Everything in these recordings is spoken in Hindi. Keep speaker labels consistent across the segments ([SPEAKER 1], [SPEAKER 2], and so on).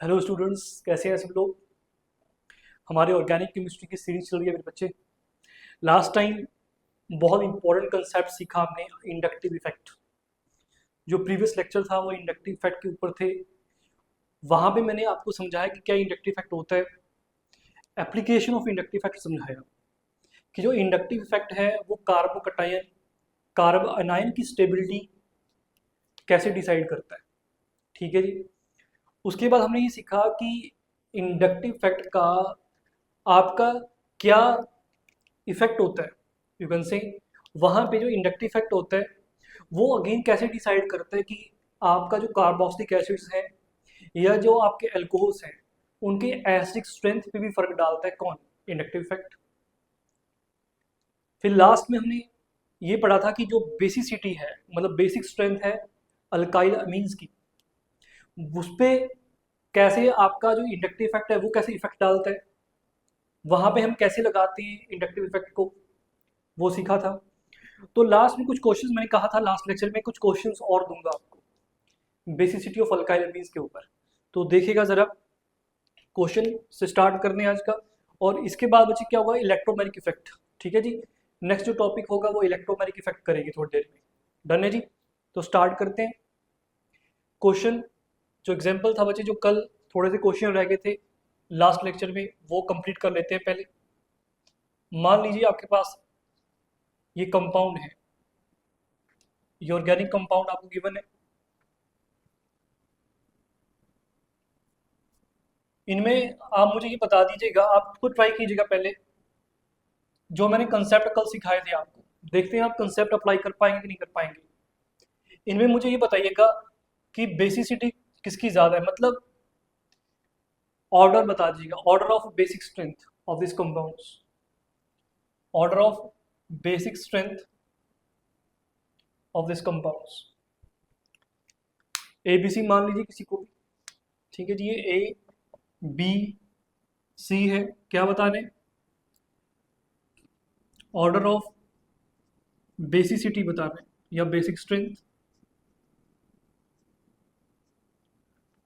[SPEAKER 1] हेलो स्टूडेंट्स, कैसे हैं सब लोग। हमारे ऑर्गेनिक केमिस्ट्री की सीरीज चल रही है मेरे बच्चे। लास्ट टाइम बहुत इंपॉर्टेंट कंसेप्ट सीखा हमने, इंडक्टिव इफेक्ट। जो प्रीवियस लेक्चर था वो इंडक्टिव इफेक्ट के ऊपर थे। वहाँ पे मैंने आपको समझाया कि क्या इंडक्टिव इफेक्ट होता है, एप्लीकेशन ऑफ इंडक्टिव इफेक्ट समझाया कि जो इंडक्टिव इफेक्ट है वो कार्ब अनायन की स्टेबिलिटी कैसे डिसाइड करता है। ठीक है जी। उसके बाद हमने ये सीखा कि इंडक्टिव इफेक्ट का आपका क्या इफेक्ट होता है। यू कैन से वहाँ पे जो इंडक्टिव इफेक्ट होता है वो अगेन कैसे डिसाइड करता है कि आपका जो कार्बोक्सिलिक एसिड्स हैं या जो आपके एल्कोहल्स हैं उनके एसिडिक स्ट्रेंथ पे भी फर्क डालता है। कौन? Inductive effect. फिर लास्ट में हमने ये पढ़ा था कि जो बेसिसिटी है, मतलब बेसिक स्ट्रेंथ है अल्काइल अमीन्स की, उस पर कैसे आपका जो इंडक्टिव इफेक्ट है वो कैसे इफेक्ट डालता है, वहाँ पे हम कैसे लगाते हैं इंडक्टिव इफेक्ट को, वो सीखा था। तो लास्ट में कुछ क्वेश्चंस मैंने कहा था लास्ट लेक्चर में कुछ क्वेश्चंस और दूंगा आपको बेसिसिटी ऑफ अल्काइल एल्कीन्स के ऊपर। तो देखिएगा जरा, क्वेश्चन से स्टार्ट करने हैं आज का। और इसके बाद बच्चे क्या होगा, इलेक्ट्रोमैग्नेटिक इफेक्ट। ठीक है जी। नेक्स्ट जो टॉपिक होगा वो इलेक्ट्रोमैग्नेटिक इफेक्ट करेगी थोड़ी देर में। डन है जी। तो स्टार्ट करते हैं क्वेश्चन। जो एग्जाम्पल था बच्चे, जो कल थोड़े से क्वेश्चन रह गए थे लास्ट लेक्चर में, वो कंप्लीट कर लेते हैं पहले। मान लीजिए आपके पास ये कंपाउंड है, ये ऑर्गेनिक कंपाउंड आपको गिवन है। इनमें आप मुझे ये बता दीजिएगा, आप खुद ट्राई कीजिएगा पहले, जो मैंने कंसेप्ट कल सिखाए थे आपको, देखते हैं आप कंसेप्ट अप्लाई कर पाएंगे कि नहीं कर पाएंगे। इनमें मुझे ये बताइएगा कि बेसिसिटी किसकी ज़्यादा है, मतलब ऑर्डर बता दीजिएगा, order of basic strength of this compounds, order of basic strength of this compounds. A B C मान लीजिए किसी को भी। ठीक है जी, ये ए बी सी है, क्या बता रहे हैं, ऑर्डर ऑफ बेसिसिटी बता रहे हैं या basic strength,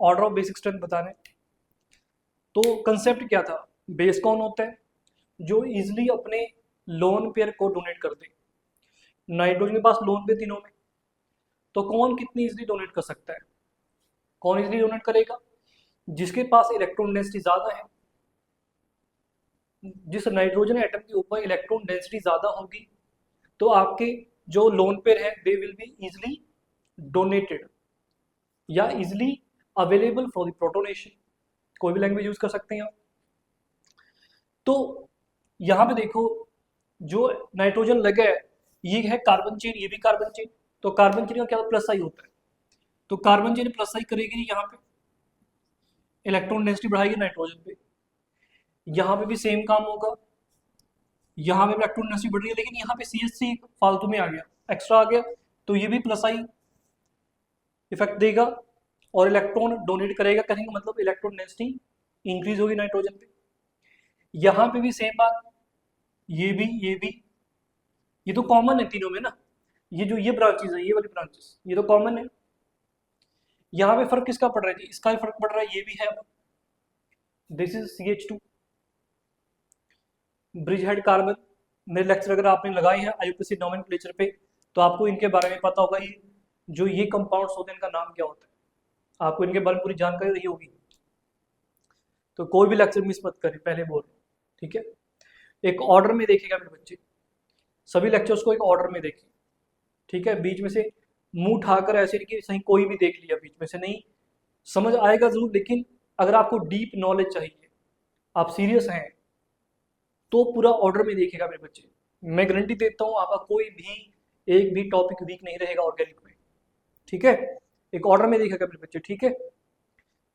[SPEAKER 1] order of basic strength बता रहे हैं। तो कंसेप्ट क्या था, बेस कौन होता है, जो इजिली अपने लोन पेयर को डोनेट कर दे। नाइट्रोजन के पास लोन पे तीनों में, तो कौन कितनी इजिली डोनेट कर सकता है, कौन इजिली डोनेट करेगा, जिसके पास इलेक्ट्रॉन डेंसिटी ज्यादा है। जिस नाइट्रोजन एटम के ऊपर इलेक्ट्रॉन डेंसिटी ज्यादा होगी तो आपके जो लोन पेयर है they will be easily donated या easily available for the protonation. कोई भी लैंग्वेज यूज कर सकते हैं आप। तो यहाँ पे देखो, जो नाइट्रोजन लगा है ये है कार्बन चेन, ये भी कार्बन चेन। तो कार्बन चेन का क्या प्लस आई होता है, तो कार्बन चेन प्लस आई करेगी यहाँ पे, इलेक्ट्रॉन डेंसिटी बढ़ाएगी नाइट्रोजन पे। यहाँ पे भी सेम काम होगा, यहाँ पे इलेक्ट्रॉन डेंसिटी बढ़ रही है लेकिन यहाँ पे CH3 फालतू में आ गया, एक्स्ट्रा आ गया, तो ये भी प्लस आई इफेक्ट देगा और इलेक्ट्रॉन डोनेट करेगा, करेंगे मतलब इलेक्ट्रॉन डेंसिटी इंक्रीज होगी नाइट्रोजन पे। यहाँ पे भी सेम बात, ये भी ये तो कॉमन है तीनों में ना, ये जो ये ब्रांचेस है, ये वाली ब्रांचेस ये तो कॉमन है। यहाँ पे फर्क किसका पड़ रहा है, इसका भी फर्क पड़ रहा है, ये भी है। This is CH2 bridge head carbon. मेरे लेक्चर अगर आपने लगाए हैं IUPAC नोमेनक्लेचर पे तो आपको इनके बारे में पता होगा, ये जो ये कंपाउंड्स होते हैं इनका नाम क्या होता है, आपको इनके बारे में पूरी जानकारी रही होगी। तो कोई भी लेक्चर मिस मत करें, पहले बोल रहे, ठीक है। एक ऑर्डर में देखेगा मेरे बच्चे, सभी लेक्चर्स को एक ऑर्डर में देखें। ठीक है, बीच में से मुंह उठाकर ऐसे नहीं कि सही कोई भी देख लिया, बीच में से नहीं, समझ आएगा जरूर, लेकिन अगर आपको डीप नॉलेज चाहिए, आप सीरियस हैं, तो पूरा ऑर्डर में देखिएगा मेरे बच्चे। मैं गारंटी देता हूँ आपका कोई भी एक भी टॉपिक वीक नहीं रहेगा ऑर्गेनिक में। ठीक है, एक ऑर्डर में देखिएगा मेरे बच्चे, ठीक है,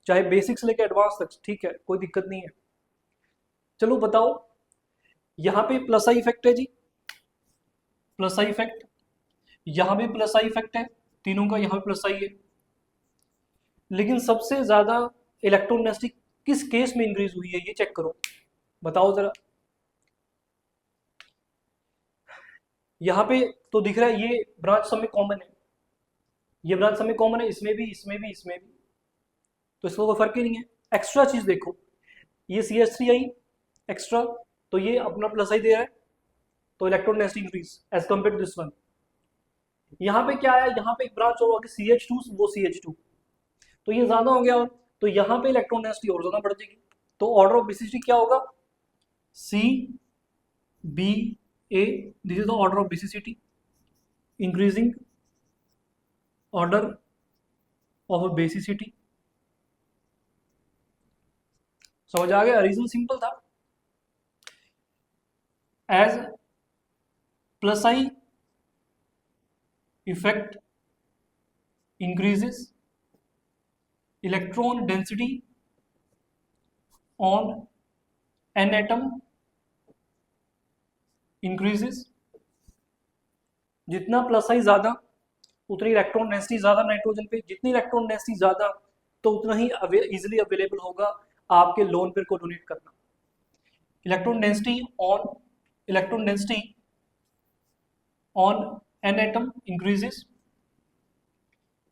[SPEAKER 1] चाहे बेसिक से लेकर एडवांस तक, ठीक है, कोई दिक्कत नहीं है। चलो बताओ, यहाँ पे प्लस आई इफेक्ट है जी, प्लस आई इफेक्ट, यहाँ भी प्लस आई इफेक्ट है, तीनों का यहाँ पे प्लस आई है। लेकिन सबसे ज्यादा इलेक्ट्रॉन डेंसिटी किस केस में इंक्रीज हुई है, ये चेक करो, बताओ जरा। यहाँ पे तो दिख रहा है ये ब्रांच सब में कॉमन है, ये ब्रांच सब में कॉमन है, इसमें भी, इसमें भी, इसमें भी, तो इसका कोई फर्क ही नहीं है। एक्स्ट्रा चीज देखो, ये CH3 आई एक्स्ट्रा, तो ये अपना प्लस आई दे रहा है, तो electron density increase as compare to this one. यहाँ पे क्या आया, यहाँ पे एक ब्रांच और होगी CH2, वो CH2, तो ये ज्यादा हो गया, और तो यहाँ पे इलेक्ट्रॉन डेंसिटी और ज्यादा बढ़ जाएगी। तो ऑर्डर ऑफ बेसिसिटी क्या होगा, CBA, this is the order of basicity, increasing order of basicity. समझ आ गया, रीजन सिंपल था। As plus I effect increases electron density on an atom increases, जितना प्लस आई ज्यादा उतनी इलेक्ट्रॉन डेंसिटी ज्यादा नाइट्रोजन पे, जितनी इलेक्ट्रॉन डेंसिटी ज्यादा तो उतना ही इजिली अवेलेबल होगा आपके लोन पेयर को डोनेट करना। Electron density on an atom increases,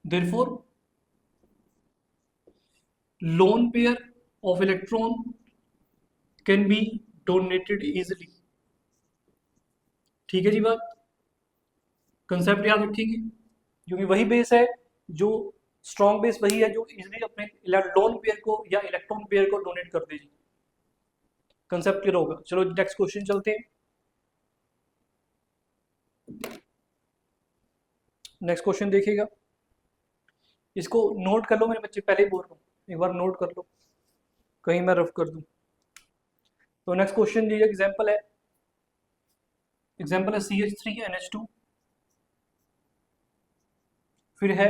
[SPEAKER 1] therefore lone pair of electron can be donated easily। ठीक है जी बात, कंसेप्ट याद रखेंगे, क्योंकि वही बेस है, जो स्ट्रॉन्ग बेस वही है जो इजिली अपने लोन पेयर को या इलेक्ट्रॉन पेयर को डोनेट कर देगी। कंसेप्ट क्लियर होगा। चलो नेक्स्ट क्वेश्चन चलते हैं। नेक्स्ट क्वेश्चन देखिएगा, इसको नोट कर लो मेरे बच्चे, पहले ही बोल रहा हूँ, एक बार नोट कर लो, कहीं मैं रफ कर दूं। तो नेक्स्ट क्वेश्चन ये एग्जांपल है CH3NH2, फिर है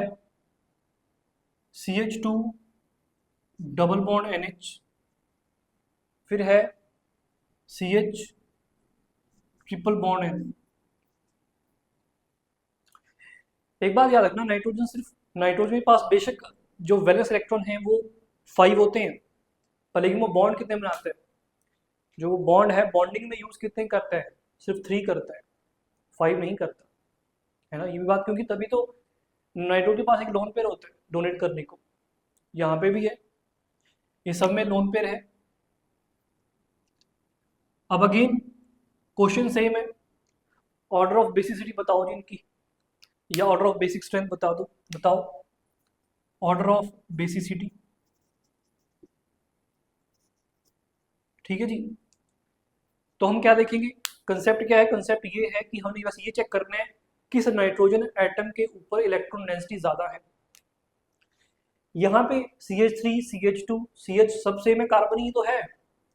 [SPEAKER 1] CH2 डबल बॉन्ड NH, फिर है CH ट्रिपल बॉन्ड N। एक बात याद रखना, नाइट्रोजन के पास बेशक जो वैलेंस इलेक्ट्रॉन है वो 5 होते हैं, पर लेकिन वो बॉन्ड कितने बनाते हैं, जो बॉन्ड है बॉन्डिंग में यूज कितने करता है, सिर्फ 3 करता है, 5 नहीं करता है ना। ये भी बात, क्योंकि तभी तो नाइट्रोजन के पास एक लोन पेयर होता है डोनेट करने को, यहाँ पे भी है, ये सब में लोन पेयर है। अब अगेन क्वेश्चन सेम है, ऑर्डर ऑफ बेसिसिटी बताओ जी इनकी, या ऑर्डर ऑफ बेसिक स्ट्रेंथ बता दो, बताओ ऑर्डर ऑफ बेसिसिटी। ठीक है जी, तो हम क्या देखेंगे, कंसेप्ट क्या है, कंसेप्ट ये है कि हमें बस ये चेक करना है किस नाइट्रोजन एटम के ऊपर इलेक्ट्रॉन डेंसिटी ज्यादा है। यहाँ पे CH3 CH2 CH सब सेम है, कार्बन ही तो है,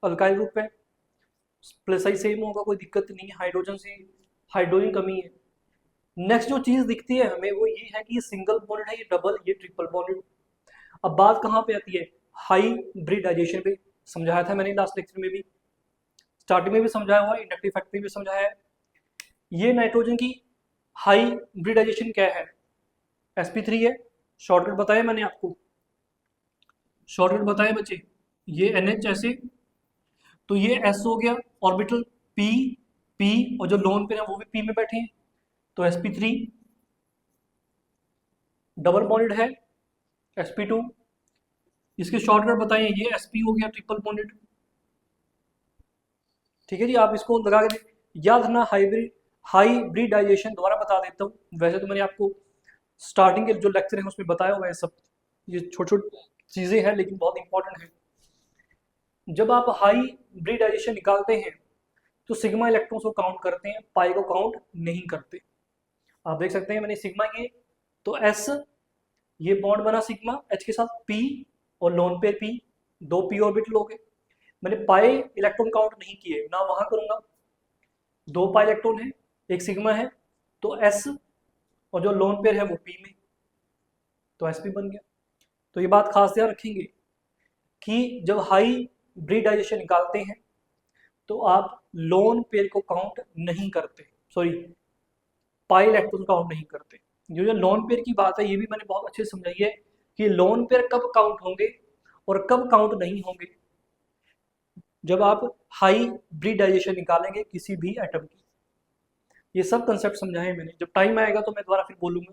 [SPEAKER 1] अल्काइल ग्रुप है, प्लस आई सेम होगा, कोई दिक्कत नहीं है, हाइड्रोजन से हाइड्रोजन कमी है। नेक्स्ट जो चीज दिखती है हमें वो ये है कि ये सिंगल बॉन्डेड है, ये डबल, ये ट्रिपल बॉन्डेड। अब बात कहाँ पे आती है, हाइब्रिडाइजेशन पे, समझाया था मैंने लास्ट लेक्चर में भी, स्टार्टिंग में भी समझाया हुआ है, इंडक्टिव फैक्ट में भी समझाया है। ये नाइट्रोजन की हाइब्रिडाइजेशन क्या है, sp3 है, शॉर्टकट बताया मैंने आपको, शॉर्टकट बताया बच्चे, ये NH ऐसे, तो ये S हो गया ऑर्बिटल P P, और जो लोन पेयर है वो भी P में बैठे हैं, तो sp3 डबल बॉन्डेड है, sp2, इसके शॉर्टकट बताइए, ये sp हो गया ट्रिपल बॉन्डेड। ठीक है जी, आप इसको लगा के याद रखना, हाइब्रिडाइजेशन दोबारा बता देता हूँ, वैसे तो मैंने आपको स्टार्टिंग के जो लेक्चर है उसमें बताया हुआ है सब, ये छोटी छोटी चीजें हैं लेकिन बहुत इंपॉर्टेंट है। जब आप हाइब्रिडाइजेशन निकालते हैं तो सिग्मा इलेक्ट्रॉन्स को काउंट करते हैं, पाई को काउंट नहीं करते। आप देख सकते हैं मैंने सिग्मा किए तो S, ये बॉन्ड बना सिग्मा H के साथ P, और lone pair P, 2 P orbital हो गए। मैंने पाई इलेक्ट्रॉन काउंट नहीं किए, ना वहां करूंगा, 2 पाई इलेक्ट्रॉन है, एक सिग्मा है, तो S, और जो लोन पेयर है वो P में, तो sp बन गया। तो ये बात खास ध्यान रखेंगे कि जब हाइब्रिडाइजेशन निकालते हैं तो आप लोन पेयर को काउंट नहीं करते, सॉरी पाई इलेक्ट्रॉन काउंट नहीं करते। जो लोन पेयर की बात है ये भी मैंने बहुत अच्छे से समझाई है कि लोन पेयर कब काउंट होंगे और कब काउंट नहीं होंगे, जब आप हाइब्रिडाइजेशन निकालेंगे किसी भी एटम की। ये सब कंसेप्ट समझाए मैंने, जब टाइम आएगा तो मैं दोबारा फिर बोलूंगा,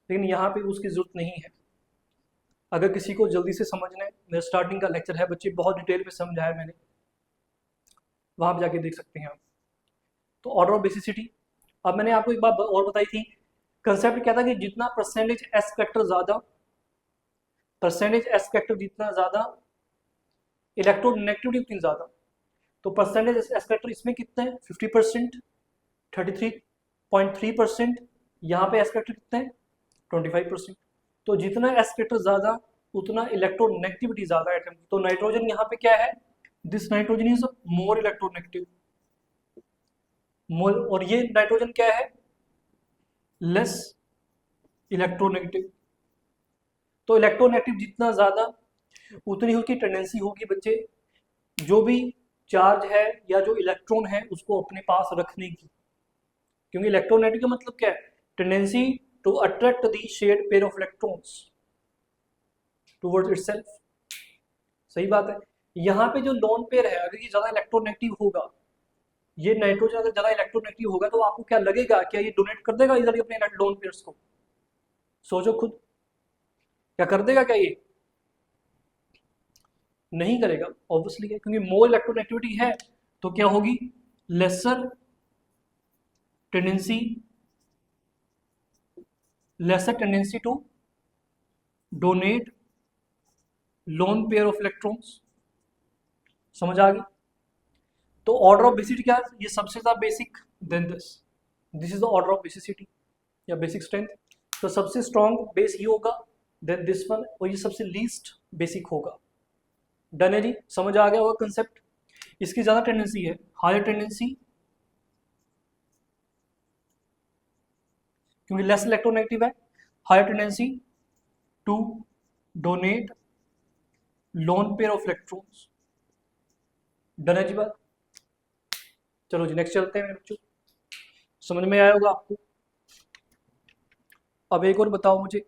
[SPEAKER 1] लेकिन यहाँ पे उसकी जरूरत नहीं है। अगर किसी को जल्दी से समझना है, मेरा स्टार्टिंग का लेक्चर है बच्चे, बहुत डिटेल में समझाया मैंने, वहां पर जाके देख सकते हैं आप। तो ऑर्डर ऑफ बेसिसिटी, अब मैंने आपको एक बात और बताई थी, कंसेप्ट क्या था कि जितना परसेंटेज एस फैक्टर ज्यादा, परसेंटेज एस फैक्टर जितना ज्यादा, इलेक्ट्रोनेगेटिविटी उतनी ज्यादा। तो परसेंटेज एस फैक्टर इसमें कितना है 50%, 33.3%, यहाँ पे एस फैक्टर कितना है 25%। तो जितना एस फैक्टर ज्यादा उतना इलेक्ट्रोनेगेटिविटी ज्यादा एटम की। तो नाइट्रोजन यहाँ पे क्या है, this nitrogen is more electronegative, more, और ये नाइट्रोजन क्या है, लेस इलेक्ट्रोनेगेटिव। तो इलेक्ट्रोनेगेटिव जितना ज्यादा उतनी उसकी टेंडेंसी होगी बच्चे जो भी चार्ज है या जो इलेक्ट्रॉन है उसको अपने पास रखने की, क्योंकि इलेक्ट्रोनेगेटिव का मतलब क्या है, tendency to attract the shared pair of electrons towards itself. सही बात है। यहाँ पे जो लोन पेयर है अगर ये ज्यादा इलेक्ट्रोनेगेटिव होगा, ये नाइट्रोजन अगर ज्यादा इलेक्ट्रोनेगेटिव होगा तो आपको क्या लगेगा, क्या ये डोनेट कर देगा इधर अपने लोन पेयर्स को? सोचो खुद, क्या कर देगा क्या ये? नहीं करेगा, ऑब्वियसली है, क्योंकि मोर इलेक्ट्रोनेगेटिविटी है तो क्या होगी, lesser tendency, lesser tendency to donate lone pair of electrons. समझ आ गई? तो ऑर्डर ऑफ बेसिसिटी क्या है, ये सबसे ज्यादा basic, then this is the order of basicity या बेसिक स्ट्रेंथ। तो सबसे स्ट्रॉन्ग बेस ये होगा, देन दिस वन, और ये सबसे लीस्ट बेसिक होगा। डन है जी, समझ आ गया होगा कंसेप्ट। इसकी ज्यादा टेंडेंसी है, हायर टेंडेंसी, क्योंकि लेस इलेक्ट्रोनेगेटिव है, higher tendency to donate lone pair of electrons. Done है जी बात। चलो जी नेक्स्ट चलते हैं मेरे बच्चों, समझ में आया होगा आपको। अब एक और बताओ मुझे,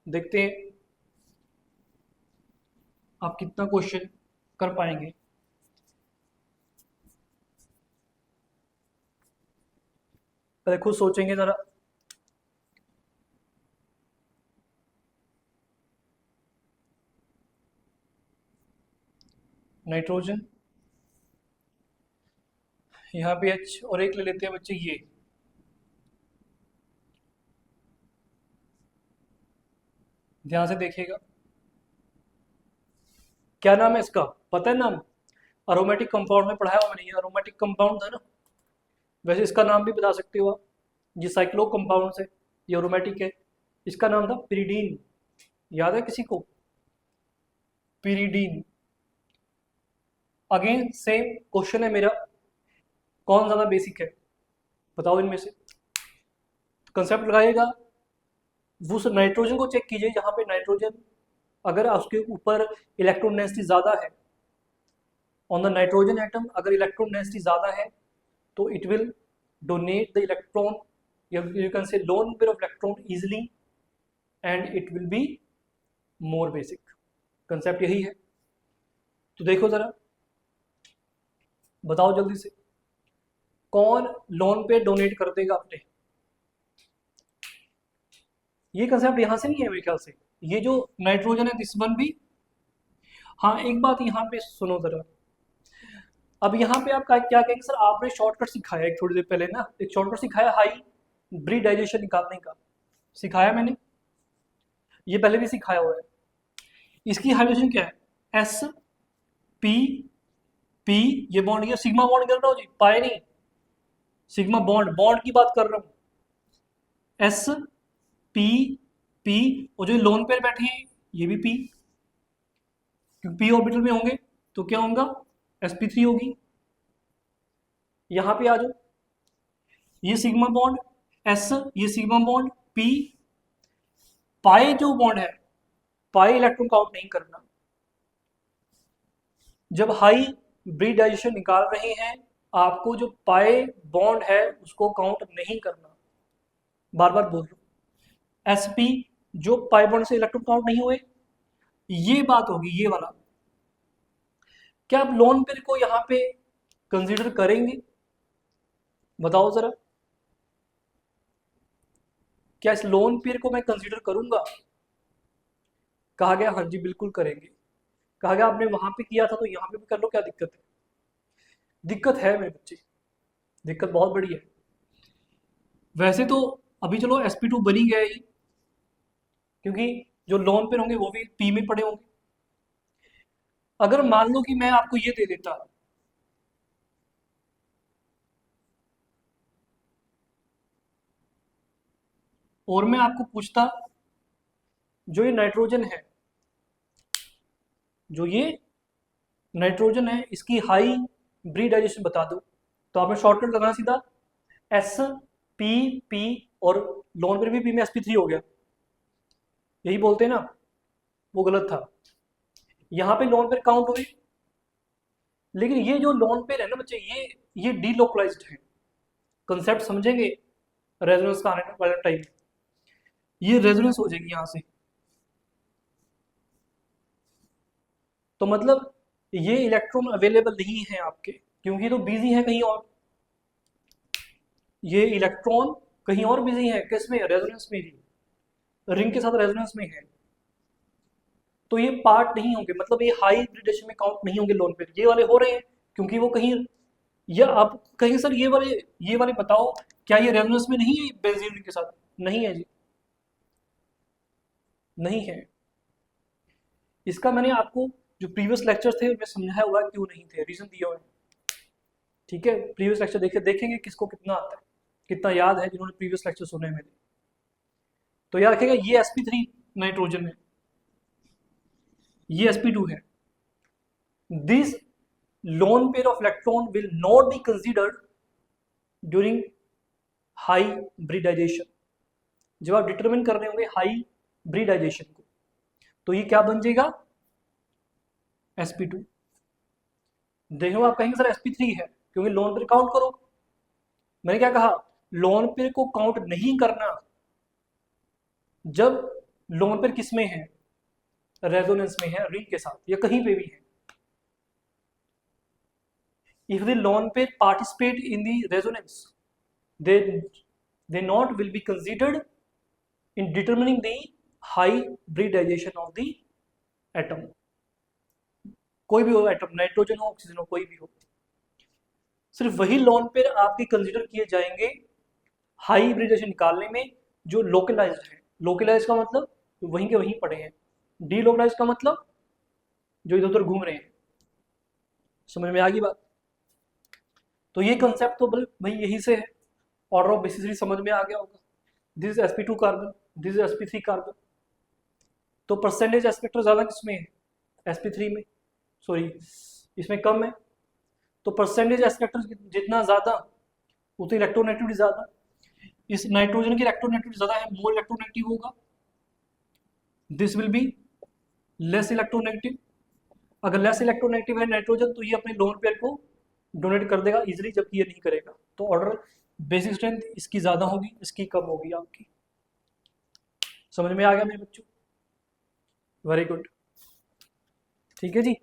[SPEAKER 1] देखते हैं आप कितना क्वेश्चन कर पाएंगे। पहले खुद सोचेंगे जरा। नाइट्रोजन, यहाँ पे H और एक ले लेते हैं बच्चे, ये ध्यान से देखिएगा, क्या नाम है इसका, पता है नाम? अरोमेटिक कंपाउंड में पढ़ाया हुआ मैंने, ये अरोमेटिक कंपाउंड है ना। वैसे इसका नाम भी बता सकते हो आप, ये साइक्लो कंपाउंड है, ये अरोमेटिक है। इसका नाम था पिरीडीन, याद है किसी को? पिरीडीन। अगेन सेम क्वेश्चन है मेरा, कौन ज्यादा बेसिक है बताओ इनमें से। कंसेप्ट लगाइएगा, वो नाइट्रोजन को चेक कीजिए, जहां पे नाइट्रोजन अगर उसके ऊपर इलेक्ट्रॉन डेंसिटी ज्यादा है, ऑन द नाइट्रोजन एटम अगर इलेक्ट्रॉन डेंसिटी ज्यादा है तो it will donate the electron, you can say lone pair of electron easily and it will be more basic। Concept यही है। तो देखो जरा, बताओ जल्दी से, कौन लोन पे डोनेट कर देगा अपने? ये कंसेप्ट यहां से नहीं है मेरे ख्याल से, ये जो नाइट्रोजन है दिस वन भी। हाँ एक बात यहाँ पे सुनो जरा, अब यहाँ पे आप क्या कहेंगे सर, आपने शॉर्टकट सिखाया एक थोड़ी देर पहले ना, एक शॉर्टकट सिखाया हाई ब्रीडाइजेशन निकालने का, सिखाया मैंने, ये पहले भी सिखाया हुआ है। इसकी हाइड्रोजन क्या है, एस पी पी, ये बॉन्ड, ये सिग्मा बॉन्ड कर रहा हूँ जी, पाए नहीं, सिग्मा बॉन्ड, बॉन्ड की बात कर रहा हूँ। एस पी पी, और जो लोन पेयर बैठे हैं ये भी पी, क्योंकि पी ऑर्बिटल में होंगे तो क्या होगा, sp3 होगी। यहां पे आ जाओ, ये सिग्मा बॉन्ड एस, ये सिग्मा बॉन्ड पी, पाए जो बॉन्ड है, पाए इलेक्ट्रॉन काउंट नहीं करना। जब हाई ब्रीडाइजेशन निकाल रहे हैं आपको जो पाए बॉन्ड है उसको काउंट नहीं करना, बार बार बोल रहा हूं। sp जो पाए बॉन्ड से इलेक्ट्रॉन काउंट नहीं हुए, ये बात होगी, ये वाला। क्या आप लोन पेयर को यहां पे कंसीडर करेंगे, बताओ जरा, क्या इस लोन पेयर को मैं कंसीडर करूंगा? कहा गया हाँ जी बिल्कुल करेंगे। कहा गया आपने वहां पे किया था तो यहाँ पे भी कर लो, क्या दिक्कत है? दिक्कत है मेरे बच्चे, दिक्कत बहुत बड़ी है। वैसे तो अभी चलो sp2 बनी गया ही, क्योंकि जो लोन पे होंगे वो भी पी में पड़े होंगे। अगर मान लो कि मैं आपको ये दे देता, और मैं आपको पूछता जो ये नाइट्रोजन है, जो ये नाइट्रोजन है इसकी हाई ब्रीडाइजेशन बता दो, तो आपने शॉर्टकट लगाना सीधा एस पी पी, और लोन पर भी पी में sp3 हो गया, यही बोलते हैं ना, वो गलत था। यहाँ पे लोन पेयर काउंट हुई, लेकिन ये जो लोन पेयर है ना बच्चे, ये डीलोकलाइज्ड है। कंसेप्ट समझेंगे रेजोनेंस का आने वाले टाइम, ये रेजोनेंस हो जाएगी यहाँ से। तो मतलब ये इलेक्ट्रॉन अवेलेबल नहीं है आपके, क्योंकि तो बिजी है कहीं और, ये इलेक्ट्रॉन कहीं और बिजी है, किसमें? रेजोनेंस में ही, रिंग के साथ रेजोनेंस में है। तो ये पार्ट नहीं होंगे, मतलब ये हाई ब्रीडेशन में काउंट नहीं होंगे लोन पेयर। ये वाले हो रहे हैं क्योंकि वो कहीं, या आप कहीं सर ये वाले बताओ, क्या ये रेजोनेंस में नहीं है बेंजीन रिंग के साथ? नहीं है जी, नहीं है। इसका मैंने आपको जो प्रीवियस लेक्चर थे उनमें समझाया हुआ है क्यों नहीं थे, रीजन दिया हुआ है। ठीक है, प्रीवियस लेक्चर देखेंगे किसको कितना आता है, कितना याद है जिन्होंने प्रीवियस लेक्चर सुने मेरे। तो याद रखिएगा ये sp3 नाइट्रोजन है, ये sp2 है। This lone pair of electron will not be considered during hybridization। जब आप डिटरमिन कर रहे होंगे हाइब्रिडाइजेशन को, तो ये क्या बन जाएगा? sp2। देखो आप कहेंगे सर sp3 है, क्योंकि लोन पेयर काउंट करो। मैंने क्या कहा? लोन पेयर को काउंट नहीं करना जब लोन पेयर किस में है? रेजोनेंस में है, रिंग के साथ, या कहीं पे भी है। If the lone pair participate in the resonance, they not will be considered in determining the hybridization of the atom। कोई भी हो एटम, नाइट्रोजन हो ऑक्सीजन हो, कोई भी हो, सिर्फ वही लोन पेयर आपके कंसिडर किए जाएंगे हाइब्रिडेशन निकालने में जो लोकलाइज्ड है। लोकलाइज्ड का मतलब वहीं के वहीं पड़े हैं, डीलोकलाइज्ड का मतलब जो इधर उधर घूम रहे हैं। समझ में आ गई बात? तो ये कंसेप्ट तो भाई यही से है, ऑर्डर ऑफ बेसिसिटी समझ में आ गया होगा। This is sp2 carbon, this is sp3 carbon. तो परसेंटेज एस्पेक्टर ज्यादा किसमें है? sp3 में, सॉरी इसमें कम है। तो परसेंटेज एस्पेक्टर जितना ज्यादा उतनी इलेक्ट्रोनेगेटिविटी ज्यादा। इस नाइट्रोजन की इलेक्ट्रोनेगेटिविटी ज्यादा है, मोर इलेक्ट्रोनेगेटिव होगा, this will be less electronegative. अगर लेस इलेक्ट्रोनेगेटिव है नाइट्रोजन, तो ये अपने लोन पेयर को डोनेट कर देगा इजीली, जबकि ये नहीं करेगा। तो ऑर्डर बेसिक स्ट्रेंथ इसकी ज्यादा होगी, इसकी कम होगी आपकी। समझ में आ गया मेरे बच्चों? वेरी गुड, ठीक है जी।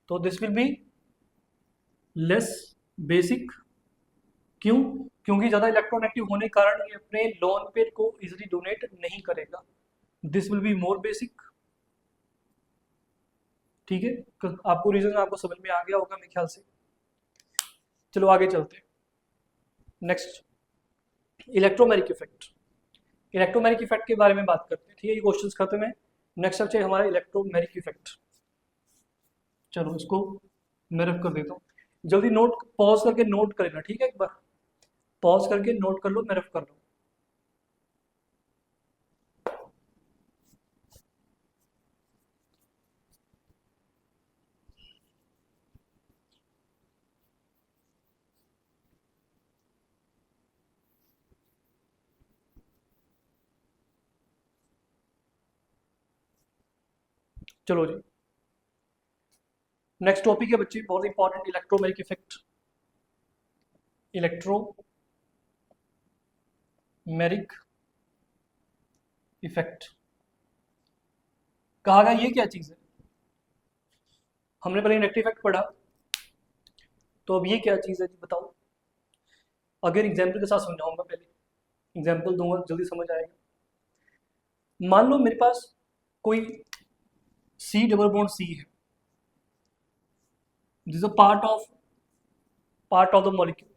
[SPEAKER 1] तो this will be less basic, क्यों? क्योंकि ज्यादा इलेक्ट्रोनेगेटिव होने के कारण ये अपने लोन पेयर को इजीली डोनेट नहीं करेगा। This will be more basic. ठीक है, आपको रीजन आपको समझ में आ गया होगा मेरे ख्याल से। चलो आगे चलते हैं। Next, electromeric effect. Electromeric effect के बारे में बात करते हैं। ठीक है, ये क्वेश्चंस खत्म है। नेक्स्ट सबसे हमारा इलेक्ट्रोमेरिक इफेक्ट। चलो इसको मैं रख कर देता हूँ, जल्दी नोट पॉज करके नोट कर लेना। ठीक है, एक बार पॉज करके नोट कर लो, मैं रफ कर लो। चलो जी, नेक्स्ट टॉपिक है बच्चे, बहुत important, electromeric effect. Electromeric effect कहा गया, ये क्या चीज है? हमने पहले इलेक्ट्रिक इफेक्ट पढ़ा, तो अब ये क्या चीज है जी बताओ। अगर एग्जाम्पल के साथ समझाऊंगा, पहले एग्जाम्पल दूंगा, जल्दी समझ आएगा। मान लो मेरे पास कोई सी डबल बॉन्ड सी है, this a part of the molecule.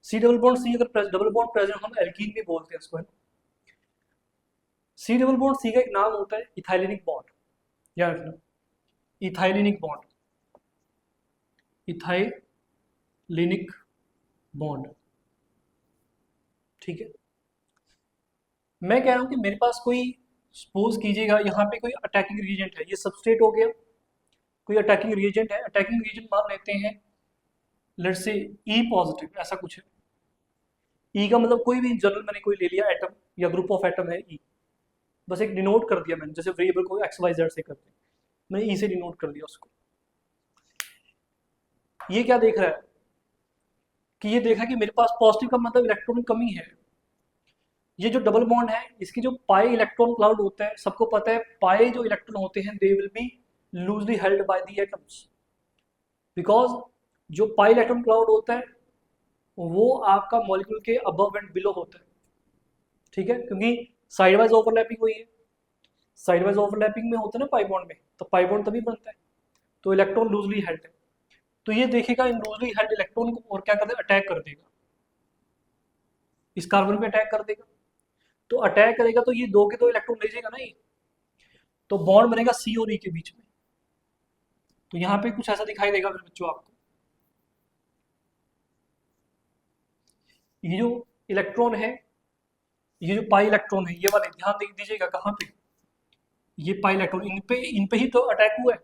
[SPEAKER 1] C double bond C अगर डबल बॉन्ड प्रेजेंट, हम एल्कीन भी बोलते हैं इसको, है ना। सी डबल बॉन्ड सी का एक नाम होता है इथाइलिनिक बॉन्ड, याद रखना, इथाइलिनिक बॉन्ड, इथाइलिनिक बॉन्ड, ठीक है। मैं कह रहा हूं कि मेरे पास कोई, सपोज कीजिएगा यहाँ पे कोई अटैकिंग रिएजेंट है, ये सबस्ट्रेट हो गया, कोई अटैकिंग रिएजेंट है, अटैकिंग रिएजेंट मान लेते हैं लेट्स से ई पॉजिटिव, ऐसा कुछ है। ई का मतलब कोई भी जनरल मैंने कोई ले लिया एटम या ग्रुप ऑफ एटम है ई, बस एक डिनोट कर दिया मैंने, जैसे वेरिएबल को एक्स वाई जेड से करते हैं, मैंने ई से डिनोट कर दिया उसको। ये क्या देख रहा है कि ये देखा कि मेरे पास पॉजिटिव का मतलब इलेक्ट्रॉन की कमी है। ये जो डबल बॉन्ड है इसकी जो पाई इलेक्ट्रॉन क्लाउड होता है, सबको पता है पाई जो इलेक्ट्रॉन होते हैं दे will B loosely held by the atoms, because जो पाई इलेक्ट्रॉन क्लाउड होता है वो आपका मॉलिक्यूल के अबव एंड बिलो होता है, ठीक है, क्योंकि साइड वाइज ओवरलैपिंग हुई है, साइड वाइज ओवरलैपिंग में होता है ना पाई बॉन्ड में, तो पाई बॉन्ड तभी बनता है, तो इलेक्ट्रॉन लूजली हेल्ड है। तो ये देखेगा इन लूजली हेल्ड इलेक्ट्रॉन को और क्या कर देगा, अटैक कर देगा, इस कार्बन पे अटैक कर देगा। तो अटैक करेगा तो ये दो के दो इलेक्ट्रॉन ले जाएगा ना ये, तो बॉन्ड बनेगा सी और ई के बीच में। तो यहाँ पे कुछ ऐसा दिखाई देगा मेरे बच्चों आपको, ये जो इलेक्ट्रॉन है, ये जो पाई इलेक्ट्रॉन है, ये वाले ध्यान दीजिएगा कहाँ पे, ये पाई इलेक्ट्रॉन इन पे ही तो अटैक हुआ है,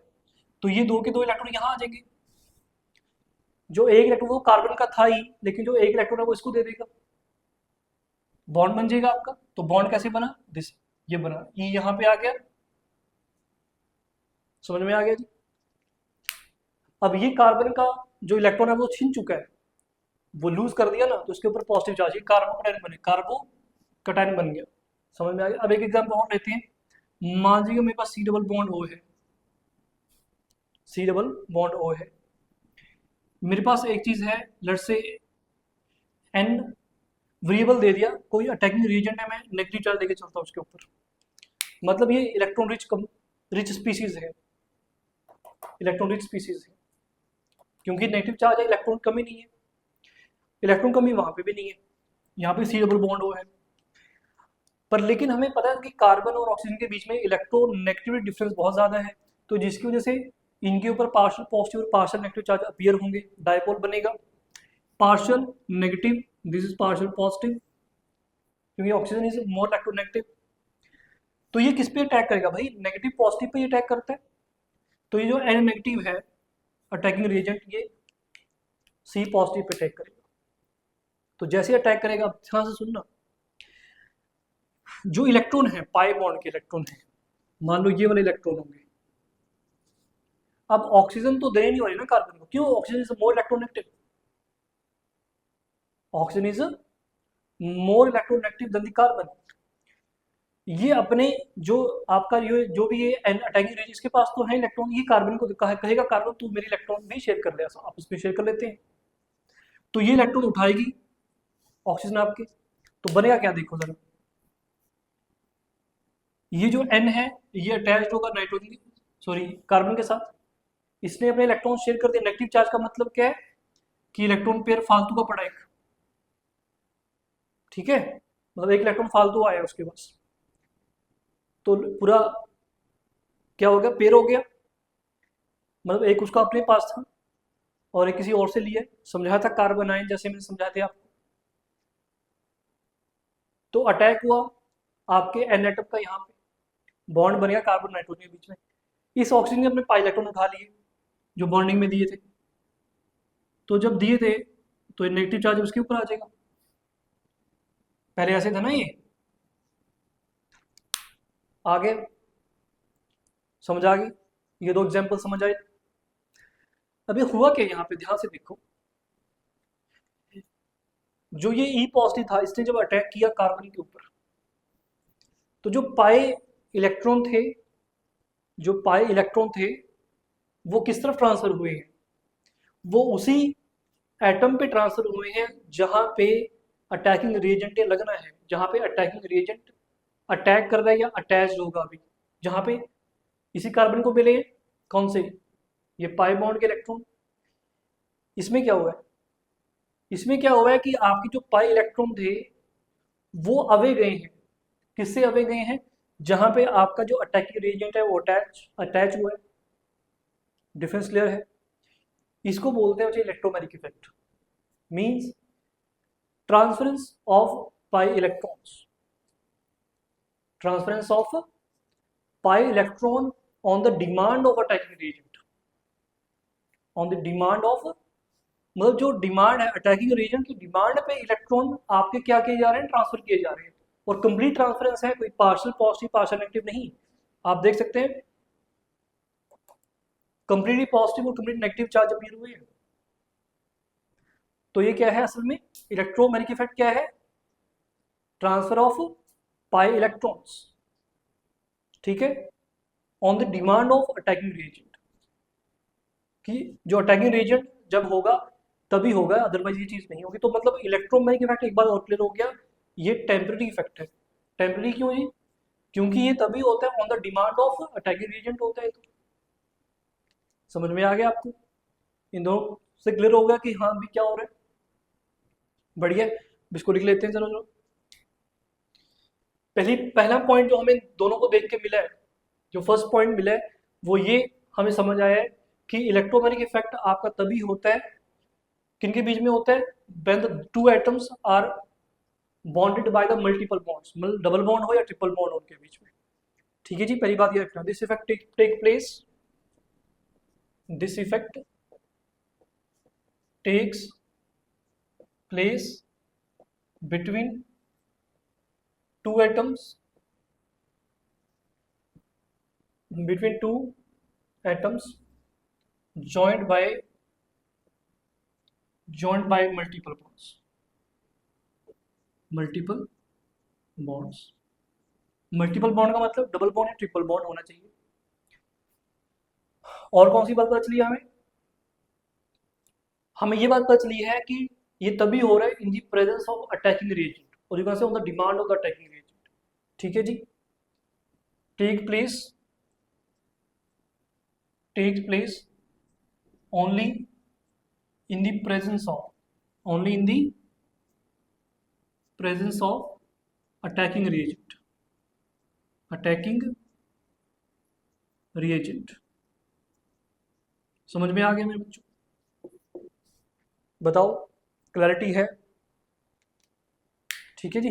[SPEAKER 1] तो ये दो के दो इलेक्ट्रॉन यहाँ आ जाएंगे। जो एक इलेक्ट्रॉन वो कार्बन का था ही, लेकिन जो एक इलेक्ट्रॉन है वो इसको दे देगा, बॉन्ड बन जाएगा आपका। तो बॉन्ड कैसे बना, दिस, ये बना, ये यहाँ पे आ गया, समझ में आ गया जी। अब ये कार्बन का जो इलेक्ट्रॉन है वो छीन चुका है, वो लूज कर दिया ना, तो उसके ऊपर पॉजिटिव चार्ज, ये कार्बोकटाइन बने, कार्बोकटाइन बन गया, समझ में आ गया। अब एक एग्जाम्पल और लेते हैं, मान लीजिए मेरे पास सी डबल बॉन्ड ओ है, सी डबल बॉन्ड ओ है, मेरे पास एक चीज है लेट्स से एन वेरिएबल दे दिया, कोई अटैकिंग रिएजेंट है, मैं नेगेटिव चार्ज लेके चलता हूँ उसके ऊपर, मतलब ये इलेक्ट्रॉन रिच स्पीसीज है, इलेक्ट्रॉन रिच स्पीसीज है, क्योंकि नेगेटिव चार्ज है, इलेक्ट्रॉन कमी नहीं है, इलेक्ट्रॉन कमी वहां पे भी नहीं है, यहाँ पे सी डबल बॉन्ड ओ है। पर लेकिन हमें पता है कि कार्बन और ऑक्सीजन के बीच में इलेक्ट्रोनेगेटिविटी डिफरेंस बहुत ज्यादा है, तो जिसकी वजह से इनके ऊपर पार्शियल पॉजिटिव और पार्शियल नेगेटिव चार्ज अपीयर होंगे, डायपोल बनेगा, partial negative, this is partial positive, क्योंकि ऑक्सीजन इज मोर इलेक्ट्रोनेगेटिव। तो ये किस पे अटैक करेगा भाई, नेगेटिव पॉजिटिव पे अटैक करता है। तो ये जो एन नेगेटिव है अटैकिंग रिएजेंट, ये सी पॉजिटिव पे अटैक करेगा। तो जैसे अटैक करेगा, अब ध्यान से सुनना, जो इलेक्ट्रॉन है पाई बॉन्ड के इलेक्ट्रॉन है, मान लो ये वाले इलेक्ट्रॉन होंगे, अब ऑक्सीजन तो देने नहीं वाली ना कार्बन को, क्यों, oxygen is more electronegative, oxygen is more electronegative than the carbon. ये अपने जो आपका ये जो भी ये अटैकिंग रेंज, इसके पास तो है इलेक्ट्रॉन, ये कार्बन को कहेगा कार्बन तू मेरे इलेक्ट्रॉन भी शेयर कर ले, ऐसा आपस में शेयर कर लेते हैं, तो ये इलेक्ट्रॉन उठाएगी ऑक्सीजन आपके, तो बनेगा क्या देखो जरा, ये जो N है ये अटैच्ड होगा नाइट्रोजन, सॉरी कार्बन के साथ, इसने अपने इलेक्ट्रॉन शेयर कर दिया। नेगेटिव चार्ज का मतलब क्या है कि इलेक्ट्रॉन पेयर फालतू का पड़ा एक, ठीक है, मतलब एक इलेक्ट्रॉन फालतू आया उसके पास, तो पूरा क्या हो गया, पेयर हो गया, मतलब एक उसका अपने पास था और एक किसी और से लिया, समझाया था कार्बन आयन, जैसे मैंने समझाया था आपको। तो अटैक हुआ आपके एन एटम का, यहाँ पे बॉन्ड बन गया कार्बन नाइट्रोजन के बीच में, इस ऑक्सीजन ने अपने पाई इलेक्ट्रॉन उठा लिए जो बॉन्डिंग में दिए थे, तो जब दिए थे तो नेगेटिव चार्ज उसके ऊपर आ जाएगा, पहले ऐसे था ना, ये आगे समझ आ गई, ये दो एग्जांपल समझ आए। अभी हुआ क्या यहाँ पे, ध्यान से देखो, जो ये ई पॉजिटिव था इसने जब अटैक किया कार्बन के ऊपर, तो जो पाए इलेक्ट्रॉन थे, जो पाए इलेक्ट्रॉन थे वो किस तरफ ट्रांसफर हुए हैं, वो उसी एटम पे ट्रांसफर हुए हैं जहां पे अटैकिंग रिएजेंट लगना है, जहां पे अटैकिंग रिएजेंट अटैक कर रहा है या अटैच्ड होगा अभी, जहां पे इसी कार्बन को मिले कौन से, ये पाई बॉन्ड के इलेक्ट्रॉन। इसमें क्या हुआ है, इसमें क्या हुआ है कि आपके जो पाई इलेक्ट्रॉन थे वो अवे गए हैं, किससे अवे गए हैं, जहां पे आपका जो अटैकिंग रिएजेंट है वो अटैच हुआ है, डिफरेंस क्लियर है। इसको बोलते हैं electromagnetic effect, means transference of pi electrons, transference of pi electron on the demand of attacking reagent, on the demand of, मतलब जो डिमांड है अटैकिंग रीजन की डिमांड पे इलेक्ट्रॉन आपके क्या किए जा रहे हैं, ट्रांसफर किए जा रहे हैं। और कंप्लीट ट्रांसफरेंस है, कोई पार्शियल पॉजिटिव पार्शियल नेगेटिव नहीं। आप देख सकते हैं कंप्लीटली पॉजिटिव और कंप्लीट नेगेटिव चार्ज अपीयर हुए हैं। तो ये क्या है असल में, इलेक्ट्रोमैग्नेटिक इफेक्ट क्या है, ट्रांसफर ऑफ पाई इलेक्ट्रॉन्स, ठीक है, on the demand of attacking reagent, कि जो अटैकिंग रिएजेंट जब होगा तभी होगा, अदरवाइज ये चीज नहीं होगी। तो मतलब इलेक्ट्रोमैग्नेटिक इफेक्ट एक बार और क्लियर हो गया, ये टेम्पररी इफेक्ट है। टेम्पररी क्यों जी, क्योंकि ये तभी होता है on the demand of attacking reagent होता है। तो समझ में आ गया आपको, इन दोनों से क्लियर हो गया कि हाँ भी क्या हो रहा है। बढ़िया, इसको लिख लेते हैं, चलो चलो। पहला पॉइंट जो हमें दोनों को देख के मिला है, जो फर्स्ट पॉइंट मिला है वो ये हमें समझ आया है कि इलेक्ट्रोमैग्नेटिक इफेक्ट आपका तभी होता है, किनके बीच में होता है, when the two atoms are bonded by the multiple bonds, मतलब डबल बॉन्ड हो या ट्रिपल बॉन्ड हो उनके बीच में। ठीक है जी, पहली बात ये रखना, this effect take place, this effect takes place between two atoms, between two atoms joined by multiple bonds, multiple bonds, multiple bond का मतलब डबल बॉन्ड या ट्रिपल बॉन्ड होना चाहिए। और कौन सी बात पता चली हमें, हमें ये बात पता चली है कि ये तभी हो रहा है in the presence of attacking reagent, और you can say on the demand of the attacking reagent. ठीक है जी, take place only in the presence of, only in the presence of attacking reagent, attacking reagent। समझ में आ गया मेरे बच्चों, बताओ क्लैरिटी है, ठीक है जी।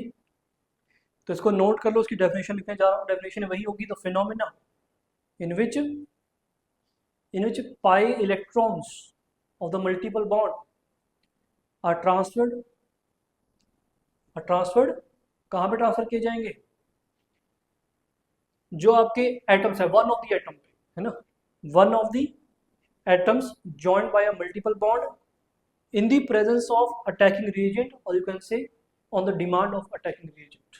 [SPEAKER 1] तो इसको नोट कर लो, उसकी डेफिनेशन लिखने जा रहा हूँ। डेफिनेशन वही होगी, the phenomena in which pi electrons of the multiple bond are transferred कहाँ पे ट्रांसफर किए जाएंगे, जो आपके एटम्स है, वन ऑफ द एटम पे, है ना, one of the atoms joined by a multiple bond in the presence of attacking reagent, और you can say on the demand of attacking reagent.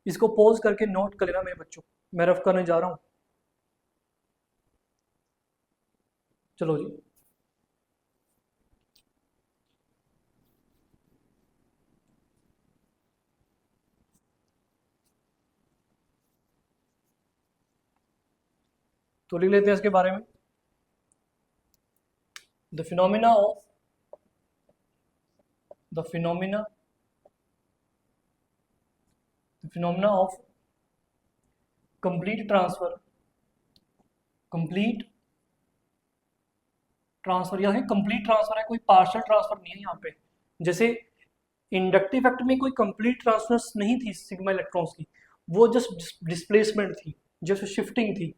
[SPEAKER 1] इसको पॉज करके नोट कर लेना मेरे बच्चों, मैं रफ करने जा रहा हूं। चलो जी, तो लिख लेते हैं इसके बारे में, the phenomena of complete transfer, यहाँ कंप्लीट ट्रांसफर है, कोई पार्शियल ट्रांसफर नहीं है यहाँ पे। जैसे इंडक्टिव इफेक्ट में कोई कंप्लीट ट्रांसफर नहीं थी सिग्मा इलेक्ट्रॉन्स की, वो जस्ट डिस्प्लेसमेंट थी, जस्ट शिफ्टिंग थी,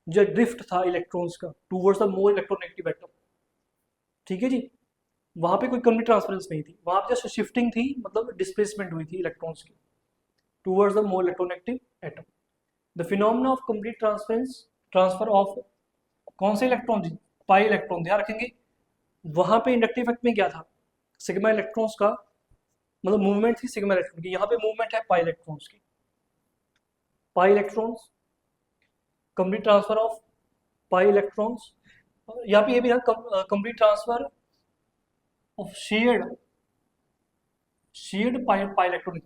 [SPEAKER 1] जो ड्रिफ्ट था इलेक्ट्रॉन्स का towards the more electronegative atom. ठीक है जी, वहां पे कोई कंप्लीट ट्रांसफरेंस नहीं थी, वहां पे जस्ट शिफ्टिंग थी, मतलब डिस्प्लेसमेंट हुई थी इलेक्ट्रॉन्स की towards the more electronegative atom. The phenomena of complete transfer of कौन से इलेक्ट्रॉन जी, पाई इलेक्ट्रॉन। ध्यान रखेंगे वहां पे इंडक्टिव इफेक्ट में क्या था, सिग्मा इलेक्ट्रॉन्स का, मतलब मूवमेंट थी सिग्मा इलेक्ट्रॉन की, यहाँ पे मूवमेंट है पाई इलेक्ट्रॉन्स की। Pi electrons, complete transfer of pi electrons, यहाँ पे ये भी है complete transfer of shared pi electron.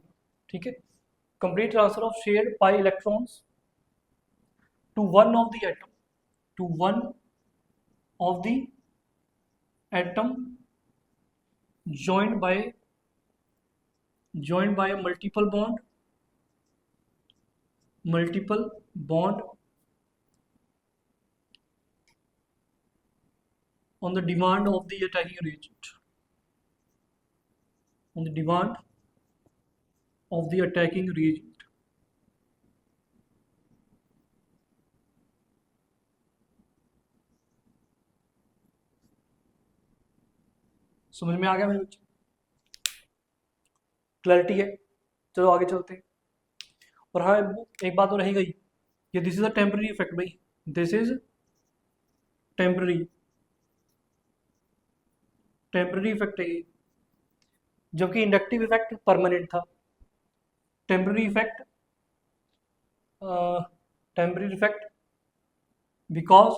[SPEAKER 1] ठीक है, complete transfer of shared pi electrons to one of the atom, to one of the atom joined by a multiple bond on the demand of the attacking reagent, on the demand of the attacking reagent. समझ में आ गया मेरे बच्चे? क्लैरिटी है? चलो आगे चलते हैं। और हाँ, एक बात तो रही गई, ये this is a temporary effect भाई, दिस इज टेम्पररी इफेक्ट है ये, जबकि इंडक्टिव इफेक्ट परमानेंट था। Temporary effect because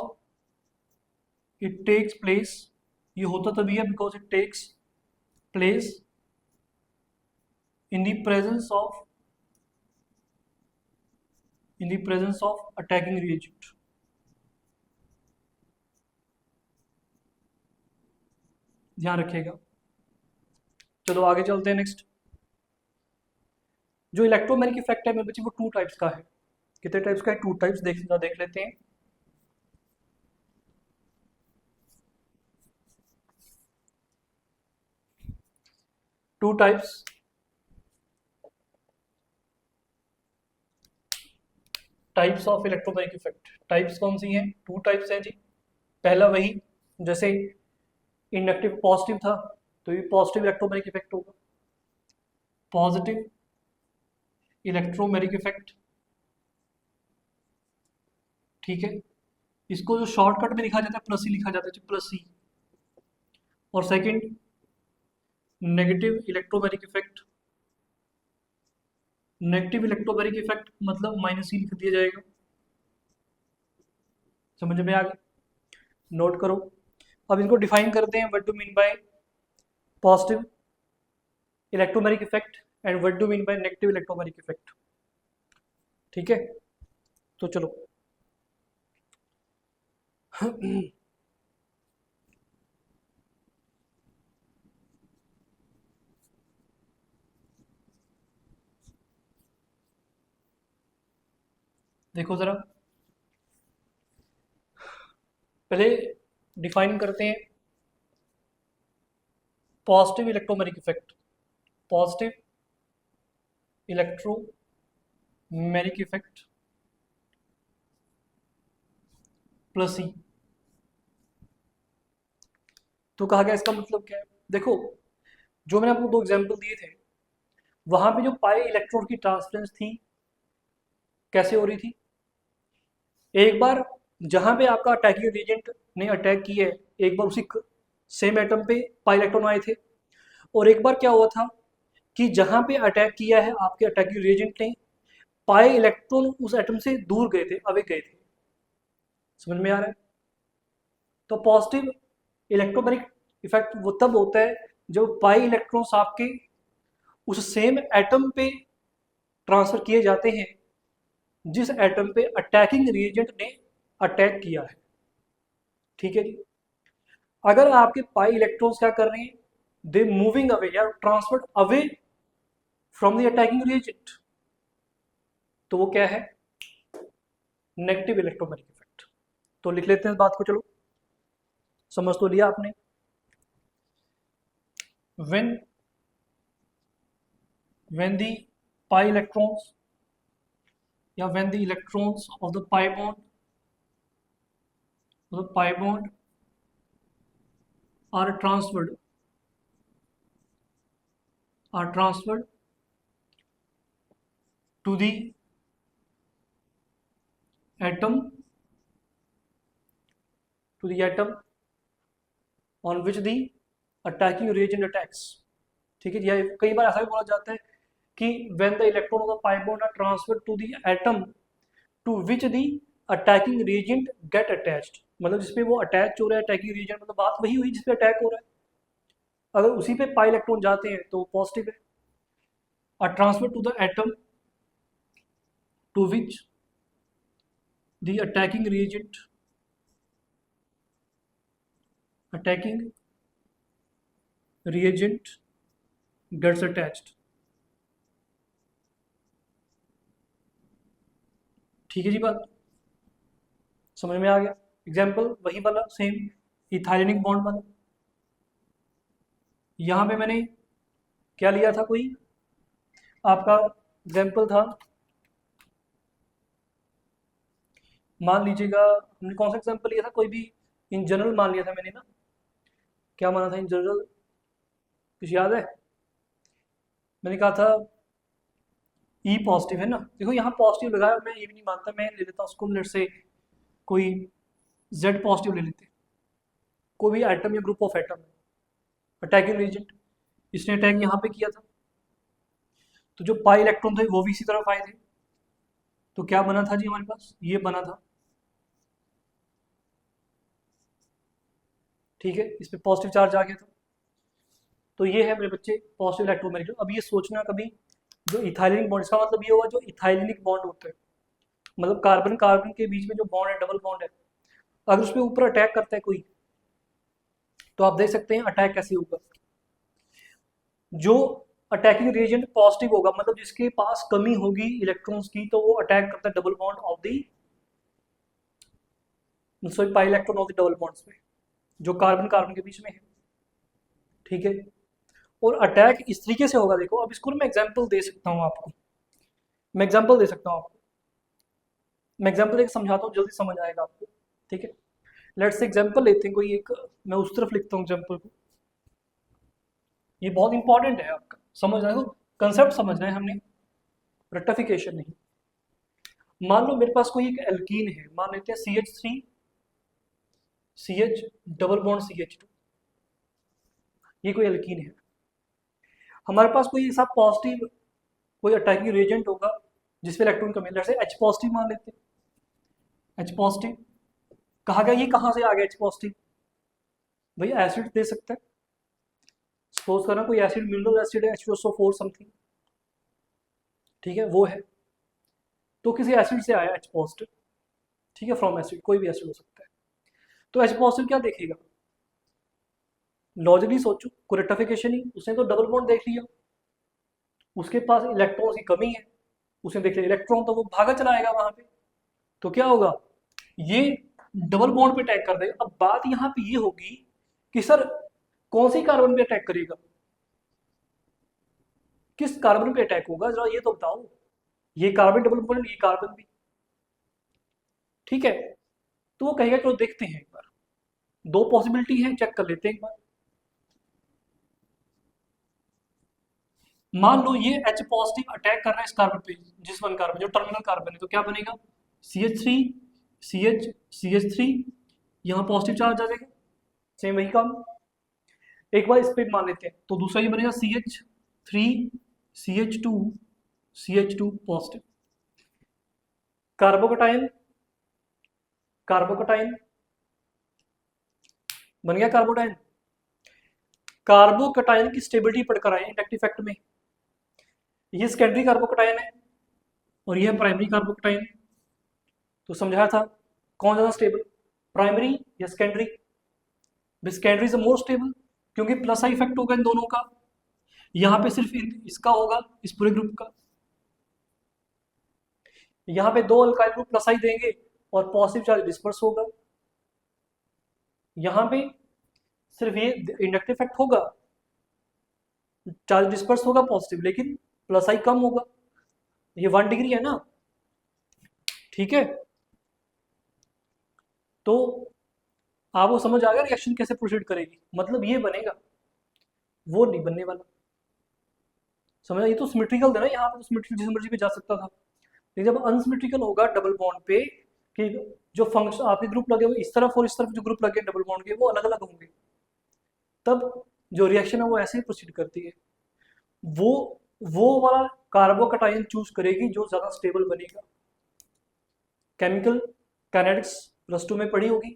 [SPEAKER 1] it takes place, ये होता तभी है because it takes place in the presence of attacking reagent. ध्यान रखिएगा। चलो आगे चलते हैं। नेक्स्ट, जो इलेक्ट्रोमैग्नेटिक इफेक्ट है मेरे बच्चे वो 2 टाइप्स का है। कितने टाइप्स का है? 2 टाइप्स देख लेते हैं। Two types of electromagnetic effect. Types कौन सी हैं? 2 टाइप्स हैं जी। पहला वही, जैसे इंडक्टिव पॉजिटिव था तो ये पॉजिटिव इलेक्ट्रोमैग्नेटिक इफेक्ट होगा, पॉजिटिव इलेक्ट्रोमैग्नेटिक इफेक्ट। ठीक है, इसको जो शॉर्टकट में लिखा जाता है प्लस ही लिखा जाता है, प्लस ही। और second, negative electromagnetic effect. Negative electromagnetic effect मतलब माइनस ही लिख दिया जाएगा। समझ में आ गया? नोट करो। अब इनको डिफाइन करते हैं, what do mean by positive electromagnetic effect and what do mean by negative electromagnetic effect. ठीक है, तो चलो देखो जरा, पहले डिफाइन करते हैं positive electromagnetic effect. Positive electromagnetic effect plus E. तो कहा गया इसका मतलब क्या है? देखो, जो मैंने आपको 2 एग्जांपल दिए थे, वहां पे जो पाई इलेक्ट्रॉन की ट्रांसफरेंस थी कैसे हो रही थी? एक बार जहां पे आपका अटैकिंग रिएजेंट ने अटैक किया है, एक बार उसी सेम एटम पे पाई इलेक्ट्रॉन आए थे, और एक बार क्या हुआ था कि जहां पे अटैक किया है आपके अटैकिंग रिएजेंट ने, पाई इलेक्ट्रॉन उस एटम से दूर गए थे, अवे गए थे। समझ में आ रहा है? तो पॉजिटिव इलेक्ट्रोमैग्नेटिक इफेक्ट वो तब होता है जब पाई इलेक्ट्रॉन्स आपके उस सेम एटम पे ट्रांसफर किए जाते हैं जिस एटम पे अटैकिंग रिएजेंट ने अटैक किया है। ठीक है जी। अगर आपके पाई इलेक्ट्रॉन्स क्या कर रहे हैं, दे मूविंग अवे या transferred away from the attacking reagent, तो वो क्या है? Negative electromagnetic effect. तो लिख लेते हैं इस बात को, चलो समझ तो लिया आपने। when the pi electrons या when the electrons of the pi bond are transferred to the atom on which the attacking reagent attacks। ठीक है, या कई बार ऐसा भी बोला जाता है कि when the electron of the pi bond are transferred to the atom to which the attacking reagent get attached, मतलब जिसपे वो अटैच हो रहा है अटैकिंग रीजन, मतलब बात वही हुई जिसपे अटैक हो रहा है। अगर उसी पे पाई इलेक्ट्रॉन जाते हैं तो पॉजिटिव है। और transfer to the atom to which the attacking reagent gets attached। ठीक है जी, बात समझ में आ गया। एग्जाम्पल वही वाला सेम, इथाइलेनिक बॉन्ड वाला। यहाँ पे मैंने क्या लिया था, कोई आपका एग्जाम्पल था, मान लीजिएगा हमने कौन सा एग्जाम्पल लिया था, कोई भी इन जनरल मान लिया था मैंने ना, क्या माना था इन जनरल, कुछ याद है? मैंने कहा था ई पॉजिटिव है ना। देखो यहाँ पॉजिटिव लगाया, मैं ये भी नहीं मानता, मैं ले लेता हूँ उसको, लेट से कोई जेड पॉजिटिव ले लेते, कोई भी एटम या group of atom, attacking agent, इसने अटैक यहाँ पे किया था, तो जो पाई इलेक्ट्रॉन थे वो भी इसी तरफ आए थे, तो क्या बना था जी हमारे पास, ये बना था। ठीक है, इस पे पॉजिटिव चार्ज आ गया था, तो ये है मेरे बच्चे पॉजिटिव इलेक्ट्रोमैग्नेटिक। अब ये सोचना कभी, जो इथाइलिनिक बॉन्ड, इसका मतलब ये होगा जो इथाइलिनिक बॉन्ड होता है, मतलब कार्बन कार्बन के बीच में जो बॉन्ड है, डबल बॉन्ड है, अगर उस पर ऊपर अटैक करता है कोई, तो आप देख सकते हैं अटैक कैसे होगा। जो अटैकिंग रिएजेंट पॉजिटिव होगा, मतलब जिसके पास कमी होगी इलेक्ट्रॉन्स की, तो वो अटैक करता है double bond of the, sorry pi electron of the double bonds में, जो कार्बन कार्बन के बीच में है। ठीक है, और अटैक इस तरीके से होगा, देखो अब इसको मैं एग्जांपल दे सकता हूँ आपको, मैं एग्जांपल दे सकता हूँ आपको, मैं एग्जांपल एक समझाता हूँ, जल्दी समझ आएगा आपको। ठीक है, लेट्स एग्जांपल लेते हैं कोई एक, मैं उस तरफ लिखता हूँ एग्जांपल को, ये बहुत इंपॉर्टेंट है आपका समझना है, कंसेप्ट समझना है हमने, रेक्टिफिकेशन नहीं। मान लो मेरे पास कोई एक एल्कीन है, मान लेते हैं CH3 CH double bond CH2, ये कोई एल्कीन है। हमारे पास कोई ऐसा पॉजिटिव कोई अटैकिंग रिएजेंट होगा जिसपे इलेक्ट्रॉन कमी, जैसे H पॉजिटिव मान लेते हैं, H पॉजिटिव कहा गया, ये कहाँ से आ गया H पॉजिटिव, भाई एसिड दे सकता है, सपोज करना कोई एसिड, मिनरल एसिड है H2SO4 समथिंग, ठीक है वो है, तो किसी एसिड से आया H पॉजिटिव, ठीक है, फ्रॉम एसिड, कोई भी एसिड हो सकता है, तो H पॉजिटिव क्या देखेगा, लॉजिकली सोचो, कोई रेक्टिफिकेशन ही, उसने तो डबल बॉन्ड देख लिया, उसके पास इलेक्ट्रॉन की कमी है, उसने देख लिया इलेक्ट्रॉन, तो वो भागा चलाएगा वहां पे, तो क्या होगा, ये डबल बॉन्ड पे अटैक कर देगा। अब बात यहाँ पे ये होगी कि सर कौन सी कार्बन पे अटैक करेगा, किस कार्बन पे अटैक होगा, जरा ये तो बताओ, ये कार्बन डबल बॉन्ड, ये कार्बन भी, ठीक है, तो वो कहेगा चलो देखते हैं एक बार, दो पॉसिबिलिटी है, चेक कर लेते हैं एक बार। मान लो ये H पॉजिटिव अटैक कर रहा है इस कार्बन पे, जिस वन कार्बन जो टर्मिनल कार्बन है, तो क्या बनेगा, CH3 CH CH3, यहाँ पॉजिटिव चार्ज आ जाएगा, सेम वही काम। एक बार इस पे मान लेते हैं, तो दूसरा ये बनेगा CH3 CH2 CH2 पॉजिटिव, कार्बोकटाइन कार्बोकटाइन बन गया कार्बोटाइन। कार्बोकटाइन की स्टेबिलिटी पढ़कर आए इंडक्टिव इफेक्ट में, ये सेकेंडरी कार्बोकटाइन है और ये प्राइमरी कार्बोकटाइन, तो समझाया था कौन ज्यादा स्टेबल, प्राइमरी या secondary, secondary is more stable, क्योंकि प्लस आई इफेक्ट होगा इन दोनों का, यहाँ पे सिर्फ इसका होगा, इस पूरे ग्रुप का, यहाँ पे दो अल्काइल ग्रुप प्लस आई देंगे और पॉजिटिव चार्ज डिस्पर्स होगा, यहाँ पे सिर्फ ये इंडक्टिव इफेक्ट होगा, चार्ज डिस्पर्स होगा पॉजिटिव, लेकिन प्लस आई कम होगा, ये 1 डिग्री है ना, ठीक है, तो आपको समझ आ गया रिएक्शन कैसे प्रोसीड करेगी, मतलब ये बनेगा, वो नहीं बनने वाला, समझा, ये तो सिमेट्रिकल था ना, यहाँ पे तो सिमेट्रिकल जिस मर्जी पे जा सकता था, लेकिन जब अनसिमेट्रिकल होगा डबल बॉन्ड पे, कि जो फंक्शन आपके ग्रुप लगे हुए इस तरफ और इस तरफ जो ग्रुप लगे डबल बॉन्ड के वो अलग अलग होंगे, तब जो रिएक्शन है वो ऐसे ही प्रोसीड करती है, वो वाला कार्बोकटाइन चूज करेगी जो ज्यादा स्टेबल बनेगा। केमिकल काइनेटिक्स +2 में पढ़ी होगी,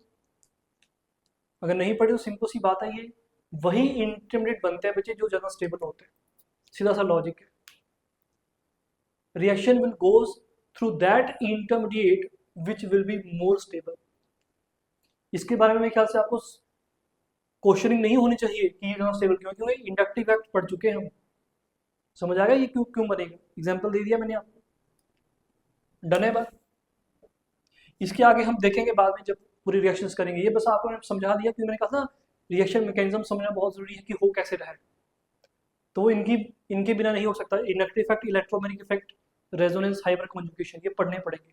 [SPEAKER 1] अगर नहीं पढ़ी तो सिंपल सी बात है, ये वही इंटरमीडिएट बनते हैं बच्चे जो ज्यादा स्टेबल होते हैं, सीधा सा लॉजिक है। Reaction will goes through that intermediate which will be more stable. इसके बारे में मेरे ख्याल से आपको क्वेश्चनिंग नहीं होनी चाहिए कि ये ज़्यादा स्टेबल क्यों, क्योंकि इंडक्टिव फैक्ट पढ़ चुके हैं हम। समझ आ गया ये क्यों क्यों बनेगा, एग्जाम्पल दे दिया मैंने आपको, डन है बात। इसके आगे हम देखेंगे बाद में जब पूरी रिएक्शंस करेंगे। ये बस आपको मैंने समझा दिया क्योंकि मैंने कहा था रिएक्शन मैकेनिज्म समझना बहुत जरूरी है कि हो कैसे रहा है। तो इनकी इनके बिना नहीं हो सकता। Inductive effect, electromagnetic effect, resonance, hyper conjugation, ये पढ़ने पड़ेंगे।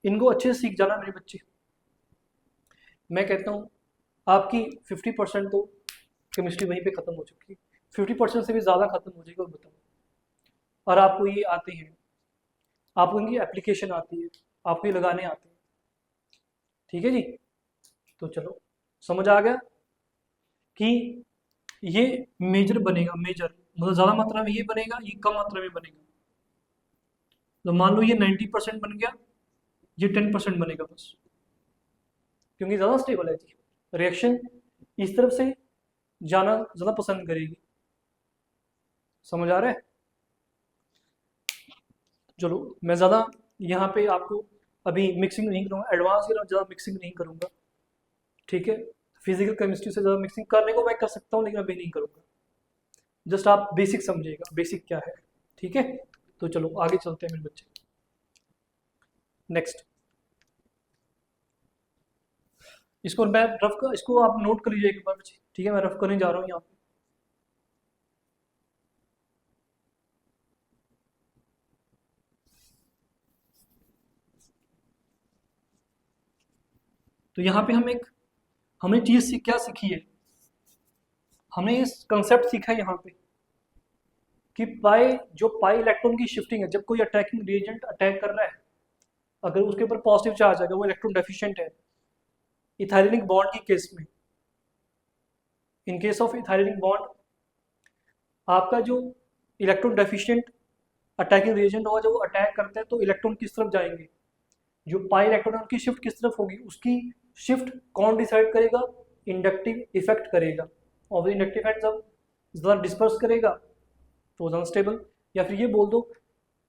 [SPEAKER 1] इनको अच्छे से सीख जाना मेरे बच्चे। मैं कहता हूँ आपकी 50% तो केमिस्ट्री वहीं पे ख़त्म हो चुकी है, 50% से भी ज़्यादा ख़त्म हो जाएगी। और बताओ, और आपको ये आते हैं, आपको इनकी एप्लीकेशन आती है, आपको ये लगाने आते हैं। ठीक है जी, तो चलो समझ आ गया कि ये मेजर बनेगा, मेजर मतलब ज़्यादा मात्रा में ये बनेगा, ये कम मात्रा में बनेगा। तो मान लो ये 90% बन गया, ये 10% बनेगा बस, क्योंकि ज़्यादा स्टेबल है जी। रिएक्शन इस तरफ से जाना ज़्यादा पसंद करेगी। समझ आ रहा है? चलो मैं ज़्यादा यहाँ पे आपको अभी मिक्सिंग नहीं करूँगा, एडवांस की तरफ ज़्यादा मिक्सिंग नहीं करूँगा। ठीक है, फिजिकल केमिस्ट्री से ज़्यादा मिक्सिंग करने को मैं कर सकता हूँ, लेकिन अभी नहीं करूँगा। जस्ट आप बेसिक समझिएगा, बेसिक क्या है। ठीक है, तो चलो आगे चलते हैं मेरे बच्चे। नेक्स्ट, इसको मैं रफ कर, इसको आप नोट कर लीजिए एक बार बच्चे। ठीक है, मैं रफ करने जा रहा हूँ यहाँ पे। तो यहाँ पे हमने चीज़ क्या सीखी है, हमने इस कंसेप्ट सीखा है यहाँ पे कि पाई इलेक्ट्रॉन की शिफ्टिंग है। जब कोई अटैकिंग रिएजेंट अटैक कर रहा है, अगर उसके ऊपर पॉजिटिव चार्ज आएगा, वो इलेक्ट्रॉन डेफिशिएंट है। इथाइलिक बॉन्ड की केस में, इन केस ऑफ इथाइलिक बॉन्ड, आपका जो इलेक्ट्रॉन डेफिशिएंट अटैकिंग रिएजेंट होगा, जब वो अटैक करते हैं तो इलेक्ट्रॉन किस तरफ जाएंगे, जो पाई इलेक्ट्रॉन है उनकी शिफ्ट किस तरफ होगी, उसकी शिफ्ट कौन डिसाइड करेगा, इंडक्टिव इफेक्ट करेगा। और इंडक्टिव इफेक्ट जब ज़्यादा डिस्पर्स करेगा तो ज़्यादा स्टेबल। या फिर ये बोल दो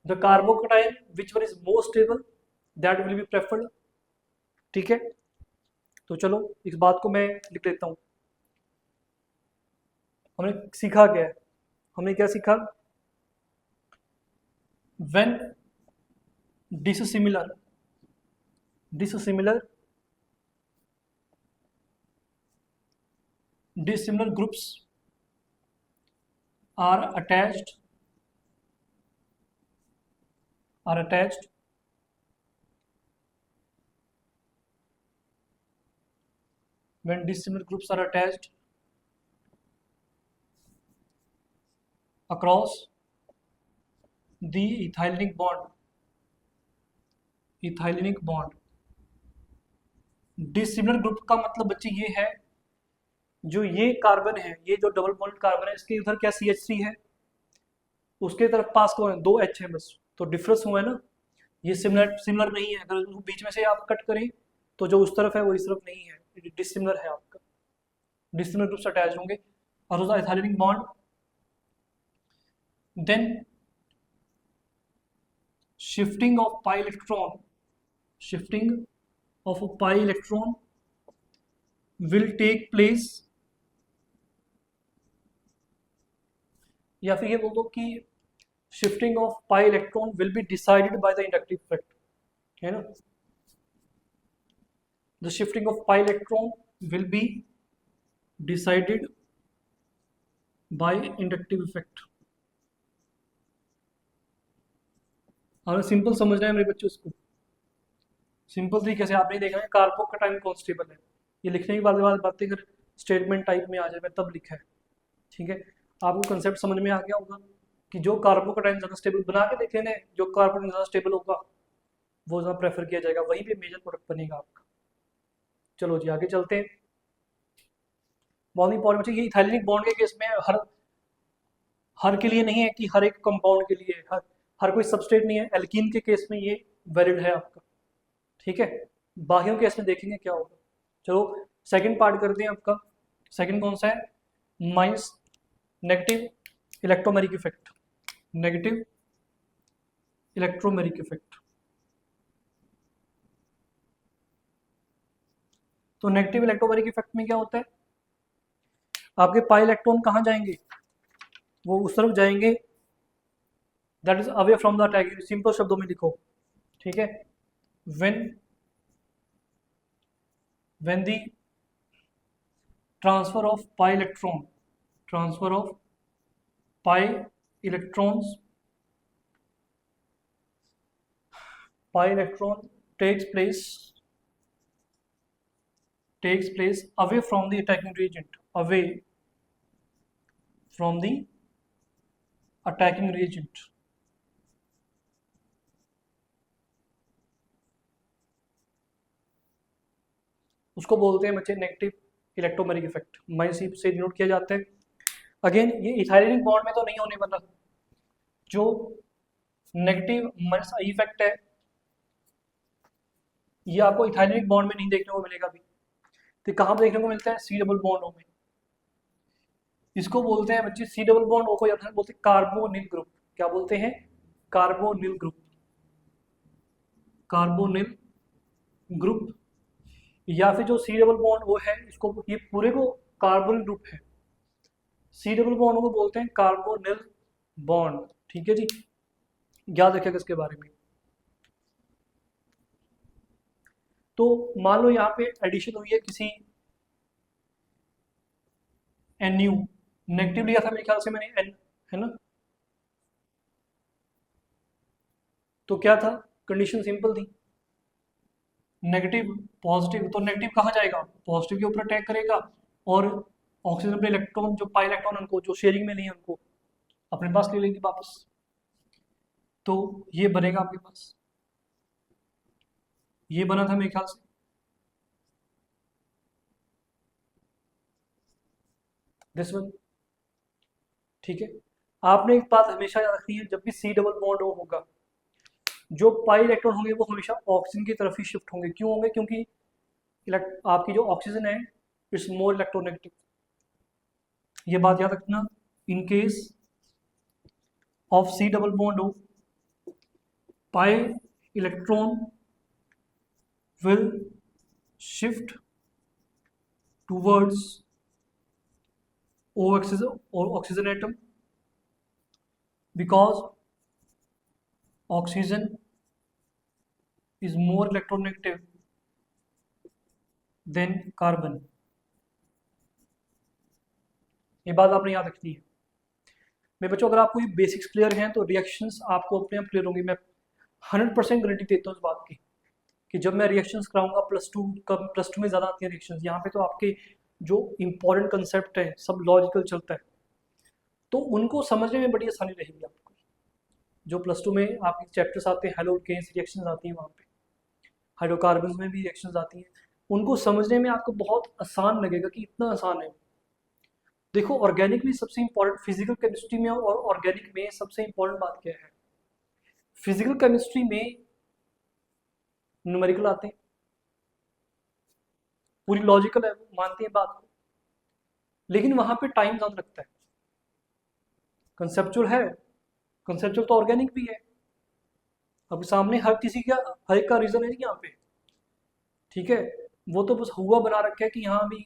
[SPEAKER 1] the carbocation which one is more stable that will be preferred. ठीक है, तो चलो इस बात को मैं लिख लेता हूँ। हमने सीखा क्या है, हमने क्या सीखा, when dissimilar groups are attached when dissimilar groups are attached across the ethylenic bond, dissimilar group का मतलब बच्चे ये है, जो ये कार्बन है, ये जो डबल बॉन्ड कार्बन है, इसके उधर क्या CH3 है, उसके तरफ पास कौन है, 2 H है बस, तो डिफरेंस हुआ है ना। ये सिमिलर नहीं है, अगर बीच में से आप कट करें तो जो उस तरफ है वो इस तरफ नहीं है, डिसिमिलर है आपका। डिसिमिलर ग्रुप्स अटैच होंगे और ethylic bond, then shifting of pi electron will take place, या फिर ये बोल दो कि shifting of pi electron will be decided by the inductive effect, है ना। the shifting of pi electron will be decided by inductive effect। हमें सिंपल समझना है मेरे बच्चों इसको, सिंपल तरीके से। आपने देखा है कार्बोकेटाइन कॉन्स्टेबल है, ये लिखने के बाद बातें अगर स्टेटमेंट टाइप में आ जाए तब लिखा है। ठीक है, आपको कंसेप्ट समझ में आ गया होगा कि जो कार्बोकेटाइन ज़्यादा स्टेबल बना के देखे ना, जो कार्बोकेटाइन ज़्यादा स्टेबल होगा वो ज़्यादा प्रेफर किया जाएगा, वहीं पे मेजर प्रोडक्ट बनेगा आपका। चलो जी आगे चलते हैं। बहुत इंपॉर्टेंट है, ये इथाइलिक बॉन्ड के केस में हर के लिए नहीं है कि हर एक कंपाउंड के लिए हर कोई सबस्ट्रेट नहीं है। एल्कीन के केस में ये वैलिड है आपका। ठीक है, बाकियों केस में देखेंगे क्या होगा। चलो सेकंड पार्ट करते हैं आपका। सेकंड कौन सा है, minus negative electromeric effect, negative electromeric effect. तो नेगेटिव इलेक्ट्रोमेरिक इफेक्ट में क्या होता है, आपके पाई इलेक्ट्रॉन कहाँ जाएंगे, वो उस तरफ जाएंगे that is away from the attack. Simple शब्दों में लिखो, ठीक है, when the transfer of pi electrons pi electron takes place away from the attacking reagent, उसको बोलते हैं बच्चे नेगेटिव इलेक्ट्रोमेरिक इफेक्ट, माइनस से डिनोट किया जाता है। अगेन ये इथाइलिक बॉन्ड में तो नहीं होने वाला, जो नेगेटिव माइनस इफेक्ट है ये आपको इथाइलिक बॉन्ड में नहीं देखने को मिलेगा भी, तो कहाँ पर देखने को मिलता है, सी डबल बॉन्ड O में। इसको बोलते हैं बच्चे सी डबल बॉन्ड O को या बोलते हैं कार्बोनिल ग्रुप। क्या बोलते हैं, कार्बोनिल ग्रुप, या फिर जो सी डबल बॉन्ड O है इसको, ये पूरे को कार्बोनिल ग्रुप है, सी डबल बॉन्ड को बोलते हैं कार्बोनिल बॉन्ड। ठीक है जी, याद रखिएगा इसके बारे में। तो मान लो यहाँ पे एडिशन हुई है किसी NU, नेगेटिव लिया था मेरे ख्याल से मैंने N, है ना, तो क्या था, कंडीशन सिंपल थी, नेगेटिव पॉजिटिव, तो नेगेटिव कहाँ जाएगा, पॉजिटिव के ऊपर अटैक करेगा, और ऑक्सीजन पे इलेक्ट्रॉन, जो पाई इलेक्ट्रॉन उनको जो शेयरिंग में नहीं है उनको अपने पास ले लेंगे वापस, तो ये बनेगा आपके पास, ये बना था मेरे ख्याल से, दिस वन। ठीक है, आपने एक बात हमेशा याद रखनी है, जब भी सी डबल बॉन्ड O होगा, जो पाई इलेक्ट्रॉन होंगे वो हमेशा ऑक्सीजन की तरफ ही शिफ्ट होंगे। क्यों होंगे, क्योंकि आपकी जो ऑक्सीजन है इट्स मोर इलेक्ट्रोनेगेटिव, ये बात याद रखना। In case of C double bond O, pi electron will shift towards oxygen atom because oxygen is more electronegative than carbon। ये बात आपने याद रखनी है मेरे बच्चों। अगर आपको ये बेसिक्स क्लियर हैं तो रिएक्शंस आपको अपने आप क्लियर होंगी। मैं 100% गारंटी देता हूँ इस बात की कि जब मैं रिएक्शंस कराऊंगा प्लस टू में ज़्यादा आती हैं रिएक्शंस, यहाँ पे तो आपके जो इंपॉर्टेंट कंसेप्ट है सब लॉजिकल चलता है, तो उनको समझने में बड़ी आसानी रहेगी आपको। जो प्लस टू में आपके चैप्टर्स आते हैं, हेलोकेन्स रिएक्शंस आती हैं, वहाँ पे हाइड्रोकार्बन्स में भी रिएक्शंस आती हैं, उनको समझने में आपको बहुत आसान लगेगा कि इतना आसान है। देखो ऑर्गेनिक में सबसे इंपॉर्टेंट, फिजिकल केमिस्ट्री में और ऑर्गेनिक में सबसे इंपॉर्टेंट बात क्या है, फिजिकल केमिस्ट्री में न्यूमेरिकल आते हैं, पूरी लॉजिकल है, मानते हैं बात को, लेकिन वहां पे टाइम ज़्यादा लगता है। कंसेप्चुअल है, कंसेप्चुअल तो ऑर्गेनिक भी है, अब सामने हर किसी का हर एक का रीजन है यहाँ पे, ठीक है, वो तो बस हुआ बना रखा है कि यहाँ भी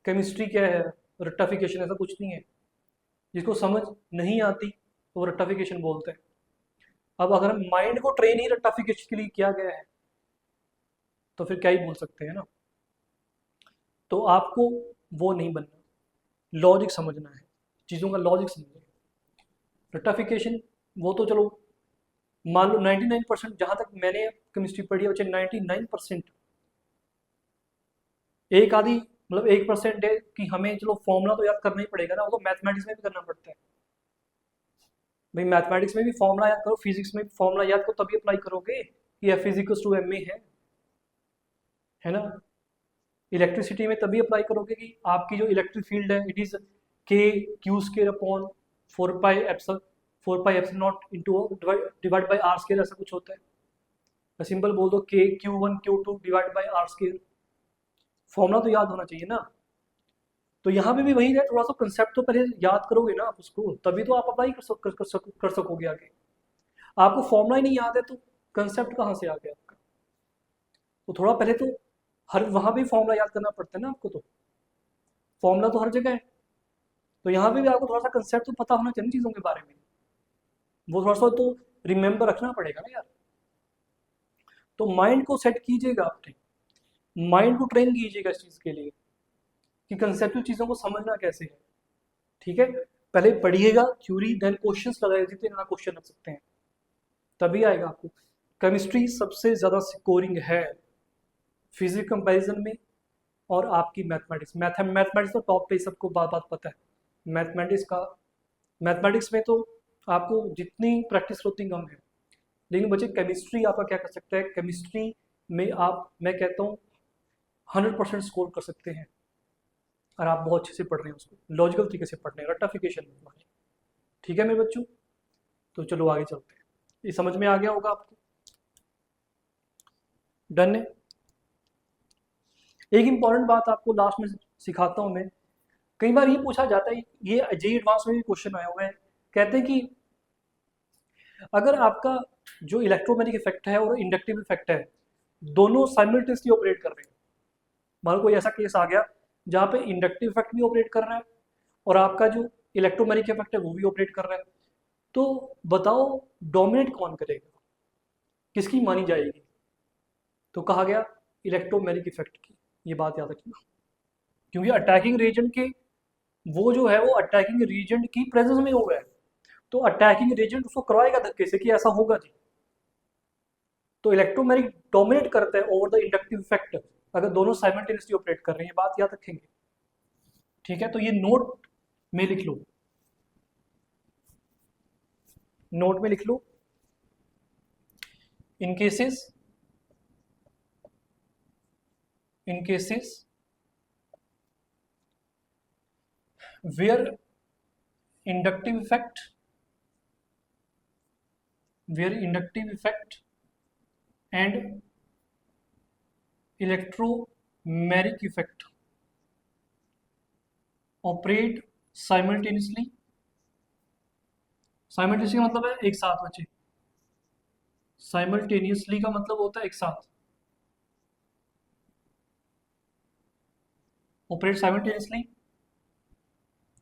[SPEAKER 1] केमिस्ट्री क्या है, रट्टाफिकेशन, ऐसा कुछ नहीं है। जिसको समझ नहीं आती तो वो रट्टाफिकेशन बोलते हैं। अब अगर माइंड को ट्रेन ही रट्टाफिकेशन के लिए किया गया है तो फिर क्या ही बोल सकते हैं ना। तो आपको वो नहीं बनना, लॉजिक समझना है, चीज़ों का लॉजिक समझना है। रट्टाफिकेशन वो तो चलो मान लो 99%, जहाँ तक मैंने केमिस्ट्री पढ़ी है बच्चे 99%, एक आधी मतलब 1% है कि हमें चलो फॉर्मूला तो याद करना ही पड़ेगा ना, वो तो मैथमेटिक्स में भी करना पड़ता है भाई। मैथमेटिक्स में भी फॉर्मूला याद करो, फिजिक्स में भी फॉर्मूला याद करो, तभी अप्लाई करोगे कि F = ma है ना। इलेक्ट्रिसिटी में तभी अप्लाई करोगे कि आपकी जो इलेक्ट्रिक फील्ड है it is K/4πε0 divide by r², ऐसा कुछ होता है। सिंपल बोल दो K/Q1 Q2 divide by r²। Formula तो याद होना चाहिए ना। तो यहाँ पे भी वही है, थोड़ा सा कंसेप्ट तो पहले याद करोगे ना आप उसको, तभी तो आप अप्लाई कर सकोगे आगे। आपको फॉर्मूला ही नहीं याद है तो कंसेप्ट कहाँ से आ गया आपका। तो थोड़ा पहले तो हर वहाँ भी फॉर्मूला याद करना पड़ता है ना आपको, तो फॉर्मूला तो हर जगह है, तो यहाँ पे भी आपको थोड़ा सा कंसेप्ट तो पता होना चाहिए चीज़ों के बारे में, वो थोड़ा सा तो रिमेंबर रखना पड़ेगा ना यार। तो माइंड को सेट कीजिएगा, आपने माइंड को ट्रेन कीजिएगा इस चीज़ के लिए कि कंसेप्चुअल चीज़ों को समझना कैसे है। ठीक है, पहले पढ़िएगा थ्योरी, देन क्वेश्चंस लगाइए, जितने ज़्यादा क्वेश्चन रख सकते हैं तभी आएगा आपको। केमिस्ट्री सबसे ज़्यादा स्कोरिंग है फिजिक्स कंपैरिजन में, और आपकी मैथमेटिक्स तो टॉप पे, सबको बात बात पता है मैथमेटिक्स में तो आपको जितनी प्रैक्टिस करो उतनी कम है। लेकिन बच्चे केमिस्ट्री आपका क्या कर सकता है, केमिस्ट्री में आप, मैं कहता हूँ 100% स्कोर कर सकते हैं, और आप बहुत अच्छे से पढ़ रहे हैं, उसको लॉजिकल तरीके से पढ़ रहे हैं, रट्टाफिकेशन नहीं। ठीक है मेरे बच्चों, तो चलो आगे चलते हैं। ये समझ में आ गया होगा आपको, डन है। एक इंपॉर्टेंट बात आपको लास्ट में सिखाता हूँ मैं, कई बार ये पूछा जाता है, ये जेईई एडवांस में भी क्वेश्चन आया हुआ है, कहते हैं कि अगर आपका जो इलेक्ट्रोमैग्नेटिक इफेक्ट है और इंडक्टिव इफेक्ट है, दोनों साइमल्टेनियसली ऑपरेट कर रहे हैं, मान लो कोई ऐसा केस आ गया जहाँ पे इंडक्टिव इफेक्ट भी ऑपरेट कर रहा है और आपका जो इलेक्ट्रोमैग्नेटिक इफेक्ट है वो भी ऑपरेट कर रहा है, तो बताओ डोमिनेट कौन करेगा, किसकी मानी जाएगी? तो कहा गया इलेक्ट्रोमैग्नेटिक इफेक्ट की, ये बात याद रखना, क्योंकि अटैकिंग रीजन के वो जो है वो अटैकिंग रीजन की प्रेजेंस में हो गया है, तो अटैकिंग रीजन उसको करवाएगा धक्के से कि ऐसा होगा जी। तो इलेक्ट्रोमैग्नेटिक डोमिनेट करता है ओवर द इंडक्टिव इफेक्ट अगर दोनों साइमल्टेनियसली ऑपरेट कर रहे हैं, ये बात याद रखेंगे। ठीक है, तो ये नोट में लिख लो, नोट में लिख लो, इन cases where inductive effect and electromagnetic effect operate simultaneously का मतलब है एक साथ बच्चे, साइमल्टेनियसली का मतलब होता है एक साथ, ऑपरेट साइमल्टेनियसली।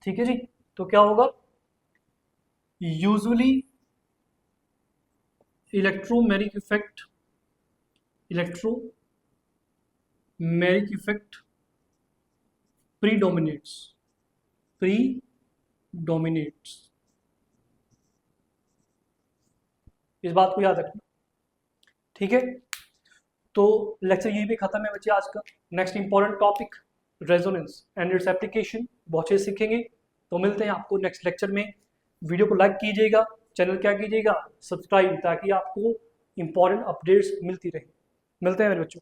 [SPEAKER 1] ठीक है जी, तो क्या होगा, यूजुअली इलेक्ट्रोमैग्नेटिक इफेक्ट प्रीडोमिनेट्स इस बात को याद रखना। ठीक है, तो लेक्चर यही भी खत्म है बच्चे आज का। Next important topic resonance and its application, बहुत चीज सीखेंगे। तो मिलते हैं आपको नेक्स्ट लेक्चर में। वीडियो को लाइक कीजिएगा, चैनल क्या कीजिएगा, सब्सक्राइब, ताकि आपको इंपॉर्टेंट अपडेट्स मिलती रहे। मिलते हैं मेरे बच्चों।